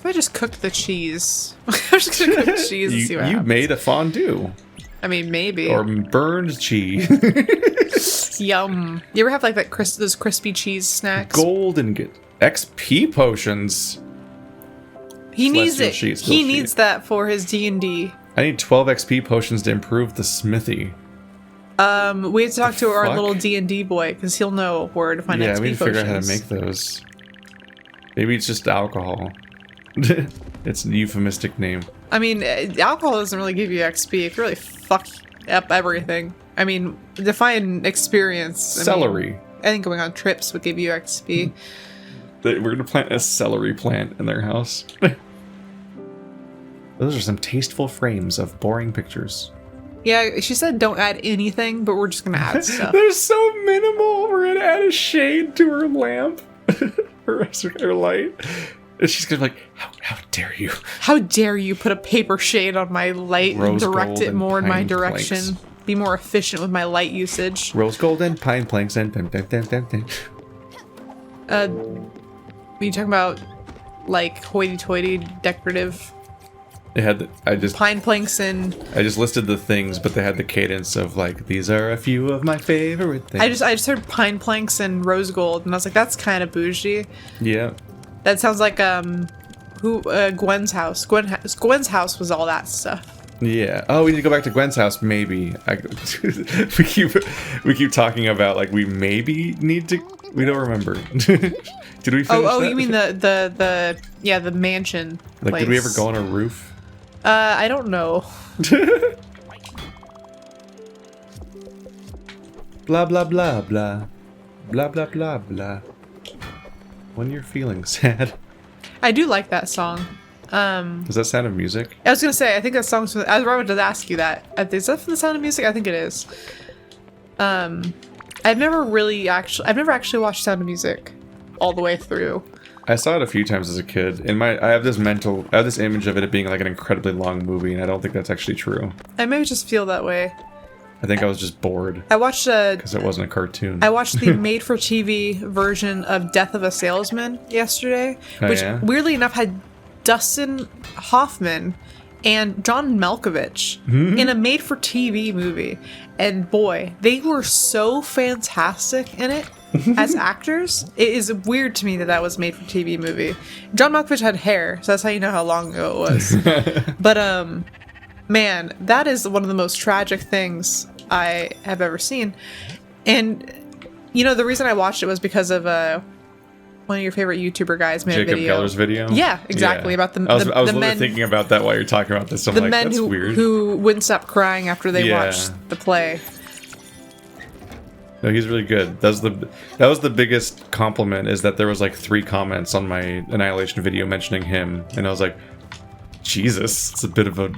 if I just cooked the cheese. I'm just gonna cook cheese and see what You happens. made a fondue. I mean, maybe. Or burned cheese. Yum. You ever have like those crispy cheese snacks? Golden XP potions. He needs Celestial it. sheet, still He sheet. needs that for his D&D. I need 12 XP potions to improve the smithy. We have to talk to our fuck? little D&D boy because he'll know where to find Yeah, XP we need to figure out how to potions. make those. Maybe it's just alcohol. It's a euphemistic name. I mean, alcohol doesn't really give you XP. It really fuck up everything. I mean, define experience. I mean, Celery. I think going on trips would give you XP. We're gonna plant a celery plant in their house. Those are some tasteful frames of boring pictures. Yeah, she said don't add anything, but we're just gonna add stuff. They're so minimal. We're gonna add a shade to her lamp, her light. And she's gonna be like, how dare you? How dare you put a paper shade on my light and Rose direct gold it and more in my pine direction? planks. Be more efficient with my light usage. Rose gold and pine planks and dun, dun, dun, dun, dun. Are you talking about like hoity-toity decorative It had I just pine planks and listed the things, but they had the cadence of like, these are a few of my favorite things. I just heard pine planks and rose gold, and I was like, that's kind of bougie. Yeah. That sounds like Gwen's house. Gwen's house was all that stuff. Yeah. Oh, we need to go back to Gwen's house. Maybe. We keep talking about like we maybe need to. We don't remember. Did we finish that? You mean the mansion? Like, place. did we ever go on a roof? I don't know. Blah blah blah blah, blah blah blah blah. When you're feeling sad. I do like that song. Does that sound of music? I was gonna say, I think that song's from, I was about to ask you that. Is that from The Sound of Music? I think it is. I've never actually watched Sound of Music all the way through. I saw it a few times as a kid. I have this image of it being like an incredibly long movie, and I don't think that's actually true. I maybe just feel that way. I think I was just bored I watched because it wasn't a cartoon. I watched the made-for-TV version of Death of a Salesman yesterday, Oh, which yeah? weirdly enough had Dustin Hoffman and John Malkovich Hmm? in a made-for-TV movie. And boy, they were so fantastic in it as actors. It is weird to me that was a made-for-TV movie. John Malkovich had hair, so that's how you know how long ago it was. But, man, that is one of the most tragic things I have ever seen. And, you know, the reason I watched it was because of one of your favorite YouTuber guys made Jacob a video. Geller's video? Yeah, exactly, about the I was the literally men, thinking about that while you're talking about this. I'm the like, men that's who, weird. who wouldn't stop crying after they Yeah. watched the play. No, he's really good. That was the biggest compliment, is that there was like 3 comments on my Annihilation video mentioning him, and I was like, Jesus, it's a bit of a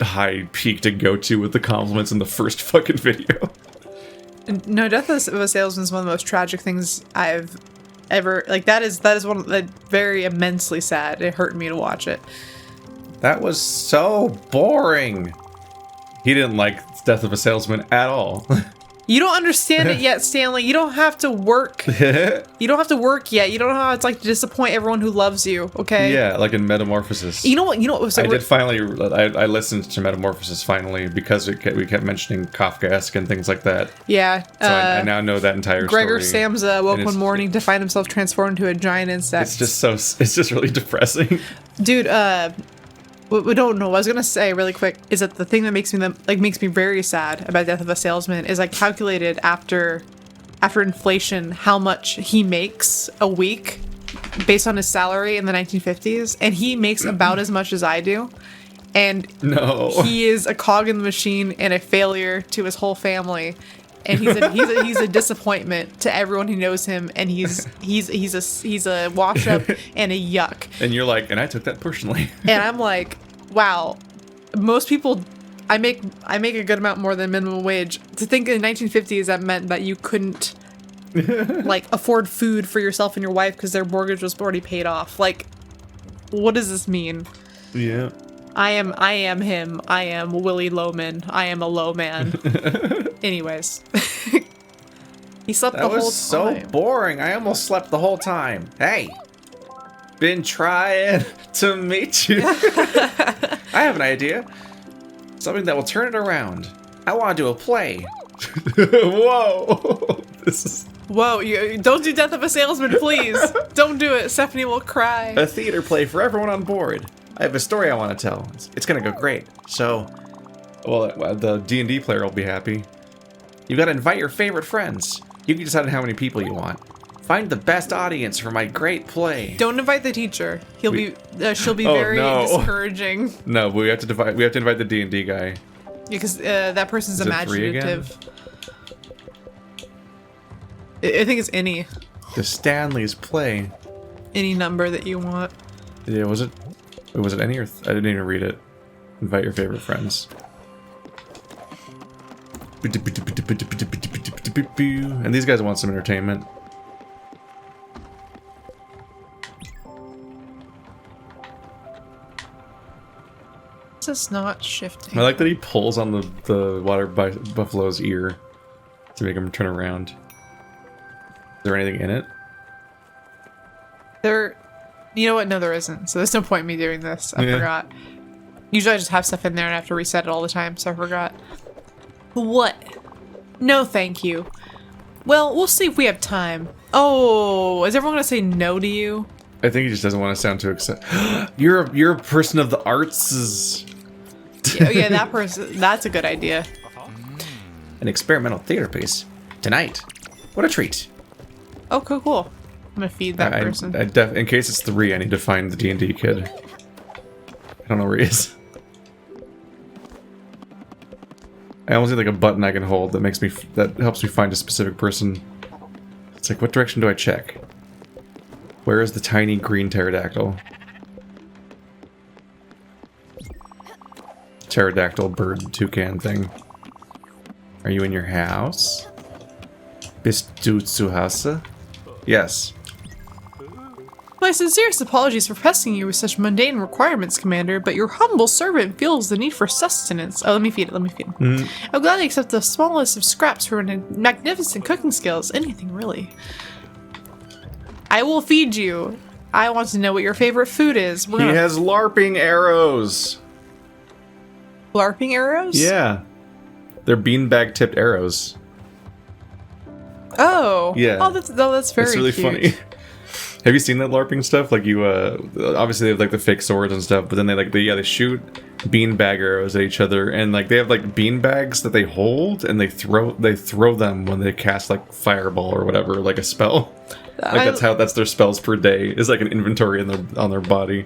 high peak to go to with the compliments in the first fucking video. No, Death of a Salesman is one of the most tragic things I've ever, like, that is one of the very immensely sad. It hurt me to watch it. That was so boring. He didn't like Death of a Salesman at all. You don't understand it yet, Stanley. You don't have to work. You don't have to work yet. You don't know how it's like to disappoint everyone who loves you, okay? Yeah, like in Metamorphosis. You know what was I did finally, I listened to Metamorphosis finally because we kept mentioning Kafkaesque and things like that. Yeah. So I now know that entire Gregor story. Samsa woke one morning to find himself transformed into a giant insect. It's just really depressing. Dude, we don't know. What I was gonna say really quick is that the thing that makes me very sad about Death of a Salesman is I calculated after inflation how much he makes a week based on his salary in the 1950s, and he makes about as much as I do. And No. he is a cog in the machine and a failure to his whole family. And he's a disappointment to everyone who knows him, and he's a wash up and a yuck. And you're like, and I took that personally. And I'm like, wow, most people, I make a good amount more than minimum wage. To think in the 1950s that meant that you couldn't like afford food for yourself and your wife because their mortgage was already paid off. Like, what does this mean? Yeah. I am him. I am Willie Loman. I am a low man. Anyways. He slept the whole time. That was so boring. I almost slept the whole time. Hey, been trying to meet you. I have an idea. Something that will turn it around. I want to do a play. Whoa. This is Whoa, you don't do Death of a Salesman, please. Don't do it. Stephanie will cry. A theater play for everyone on board. I have a story I want to tell. It's gonna go great. So, well, the D&D player will be happy. you gotta invite your favorite friends. You can decide how many people you want. Find the best audience for my great play. Don't invite the teacher. She'll be Oh, very no. discouraging. No, but we have to invite the D&D guy. Because that person's Is it 3 again? imaginative. I think it's The Stanley's play. any number that you want. Yeah, was it any or I didn't even read it. Invite your favorite friends. And these guys want some entertainment. This is not shifting. I like that he pulls on the water buffalo's ear to make him turn around. Is there anything in it? You know what? No, there isn't. So there's no point in me doing this. I forgot. Usually I just have stuff in there and I have to reset it all the time, so I forgot. What? No, thank you. Well, we'll see if we have time. Oh, is everyone gonna say no to you? I think he just doesn't want to sound too excited. You're a person of the arts. Oh yeah, that person. That's a good idea. An experimental theater piece. Tonight. What a treat. Oh, cool. I'm gonna feed that person. In case it's 3, I need to find the D&D kid. I don't know where he is. I almost need like a button I can hold that helps me find a specific person. It's like, what direction do I check? Where is the tiny green pterodactyl? Pterodactyl bird toucan thing. Are you in your house? Bist du zu Hause? Yes. My sincerest apologies for pressing you with such mundane requirements, Commander, but your humble servant feels the need for sustenance. Oh, let me feed it. I'll gladly accept the smallest of scraps for magnificent cooking skills. Anything, really. I will feed you. I want to know what your favorite food is. He has LARPing arrows! LARPing arrows? Yeah. They're beanbag tipped arrows. Oh. Yeah. Oh, that's very It's really cute. funny. Have you seen that LARPing stuff? Like obviously they have like the fake swords and stuff, but then they shoot beanbag arrows at each other, and like they have like beanbags that they hold, and they throw them when they cast like fireball or whatever, like a spell. Like that's their spells per day. It's like an inventory on their body.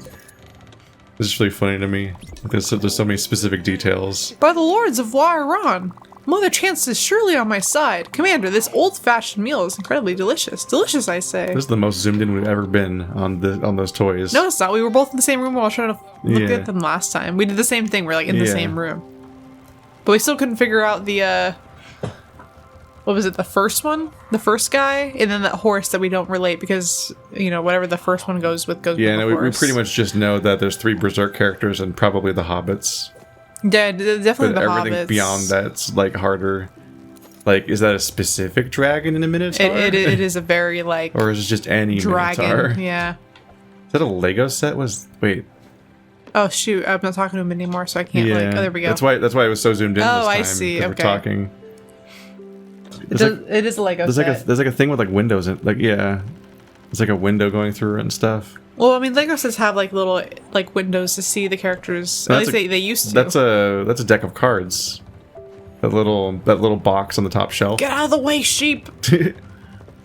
It's just really funny to me. There's so many specific details. By the lords of Wairan, Mother Chance is surely on my side. Commander, this old-fashioned meal is incredibly delicious. Delicious, I say. This is the most zoomed in we've ever been on those toys. No, it's not. We were both in the same room while I was trying to look Yeah. at them last time. We did the same thing. We're like in the same room. But we still couldn't figure out the what was it, the first one? The first guy? And then that horse that we don't relate because, you know, whatever the first one goes with goes with the we horse. pretty much just know that there's 3 Berserk characters and probably the Hobbits. Yeah, definitely But the everything Hobbits. beyond that's like harder. Like, is that a specific dragon in a Minotaur? It is a very, like, or is it just any dragon. Minotaur? Yeah. Is that a Lego set? Wait. Oh, shoot. I'm not talking to him anymore, so I can't, like... Oh, there we go. That's why it was so zoomed in this time. I see. 'Cause Okay. We're talking. It is a Lego set. There's like a thing with like windows and like there's like a window going through it and stuff. Well, I mean, Lego sets have like little like windows to see the characters. At least they used to. That's a deck of cards. That little box on the top shelf. Get out of the way, sheep.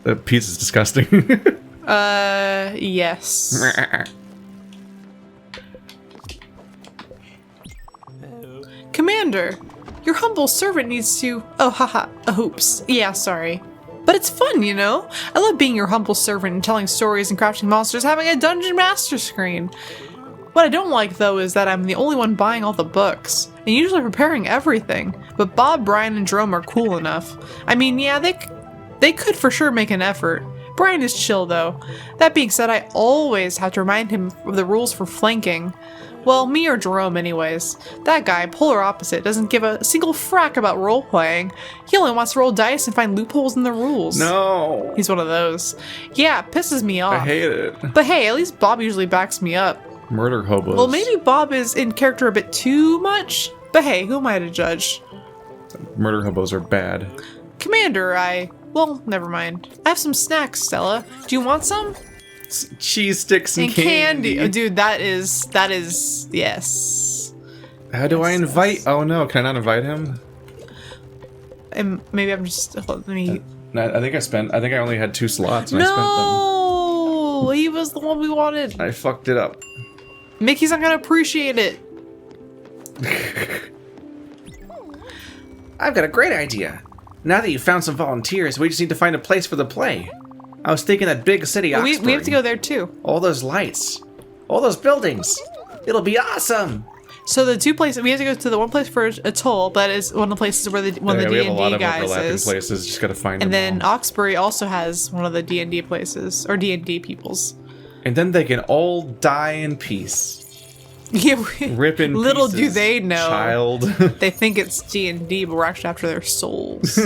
That piece is disgusting. Yes. Commander, your humble servant needs to... Oh, haha. Oops. Yeah, sorry. But it's fun, you know? I love being your humble servant and telling stories and crafting monsters, having a dungeon master screen. What I don't like, though, is that I'm the only one buying all the books, and usually preparing everything. But Bob, Brian, and Jerome are cool enough. I mean, yeah, they could for sure make an effort. Brian is chill, though. That being said, I always have to remind him of the rules for flanking. Well, me or Jerome anyways. That guy, polar opposite, doesn't give a single frack about role-playing. He only wants to roll dice and find loopholes in the rules. No. He's one of those. Yeah, it pisses me off. I hate it. But hey, at least Bob usually backs me up. Murder hobos. Well, maybe Bob is in character a bit too much, but hey, who am I to judge? Murder hobos are bad. Commander, well, never mind. I have some snacks, Stella. Do you want some? Cheese sticks and candy. Oh, dude, that is, yes. How do I invite? Oh no, can I not invite him? And maybe I'm just, let me... I think I only had 2 slots and I spent them. No! He was the one we wanted. I fucked it up. Mickey's not gonna appreciate it. I've got a great idea. Now that you've found some volunteers, we just need to find a place for the play. I was thinking that big city We Oxbury. have to go there too. All those lights. All those buildings. It'll be awesome. So the 2 places, we have to go to the one place for Atoll, that is one of the places where one of the we have a lot D&D of guys overlapping is. places. Just gotta find And them then all. Oxbury also has one of the D&D places, or D&D peoples. And then they can all die in peace. Yeah, Rip in little pieces, do they know. child. They think it's D&D, but we're actually after their souls.